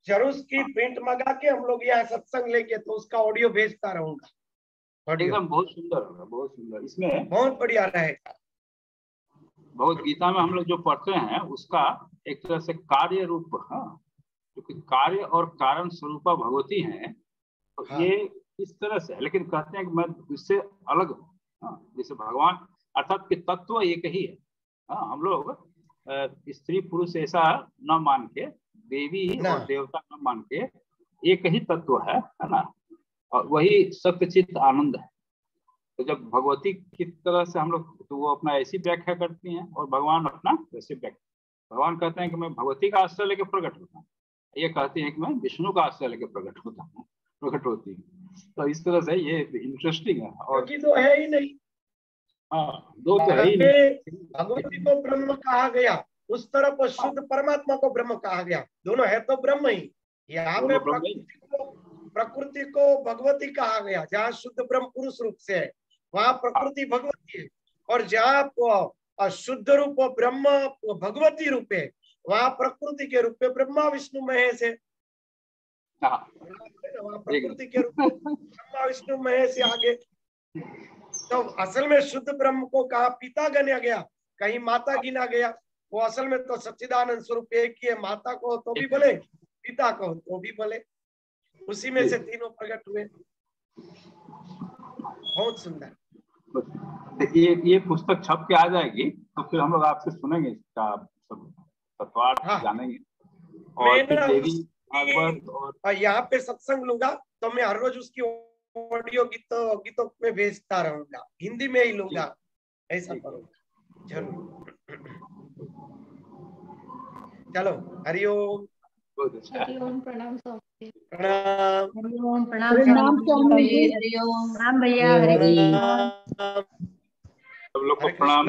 जरूर उसकी प्रिंट मंगा के हम लोग यहाँ सत्संग लेके तो उसका ऑडियो भेजता रहूंगा। एकदम बहुत सुंदर होगा, बहुत सुंदर। इसमें बहुत बढ़िया रहेगा। भगवत गीता में हम लोग जो पढ़ते हैं उसका एक तरह से कार्य रूप, क्योंकि कार्य और कारण स्वरूपा भगवती हैं, तो हाँ। ये इस तरह से, लेकिन कहते हैं कि मैं इससे अलग हूँ। जैसे भगवान अर्थात कि तत्व एक ही है। हम लोग स्त्री पुरुष ऐसा न मान के, देवी और देवता न मान के, एक ही तत्व है ना, और वही सत्यचित आनंद है। तो जब भगवती की तरह से हम लोग, तो वो अपना ऐसी व्याख्या करती हैं और भगवान अपना वैसे व्याख्या। भगवान कहते हैं कि मैं भगवती का आश्रय लेकर प्रकट होता हूँ, ये कहती हैं कि मैं विष्णु का आश्रय लेकर प्रकट होता हूँ, प्रकट होती हूँ। तो इस तरह से ये इंटरेस्टिंग है। और तो है ही नहीं। हाँ, दो तो है ही नहीं। भगवती को ब्रह्म कहा गया, उस तरफ शुद्ध परमात्मा को ब्रह्म कहा गया, दोनों है तो ब्रह्म ही। यहाँ पे प्रकृति को भगवती कहा गया, जहाँ शुद्ध ब्रह्म पुरुष रूप से है वहाँ प्रकृति भगवती है, और जहाँ शुद्ध रूप ब्रह्म भगवती रूप है वहाँ प्रकृति के रूप में ब्रह्मा विष्णु महेश है। वहाँ प्रकृति के रूप में ब्रह्मा विष्णु महेश आगे। तो असल में शुद्ध ब्रह्म को कहा पिता गिना गया, कहीं माता गिना गया। वो असल में तो सच्चिदानंद स्वरूप एक ही है, माता को तो भी बोले, पिता को तो भी बोले, उसी में से तीनों प्रकट हुए। बहुत सुंदर। ये पुस्तक छप के आ जाएगी तो फिर हम लोग आपसे सुनेंगे, इसका सब तत्वार्थ जानेंगे। और यहाँ पे सत्संग लूंगा तो मैं हर रोज उसकी ऑडियो गीतों में भेजता रहूंगा, हिंदी में ही लूंगा, ऐसा करूंगा जरूर। चलो, हरिओम। हरिओम। प्रणाम स्वामी। प्रणाम। हरिओम। प्रणाम स्वामी जी। हरिओम। प्रणाम भैया। हरे सब लोग को प्रणाम।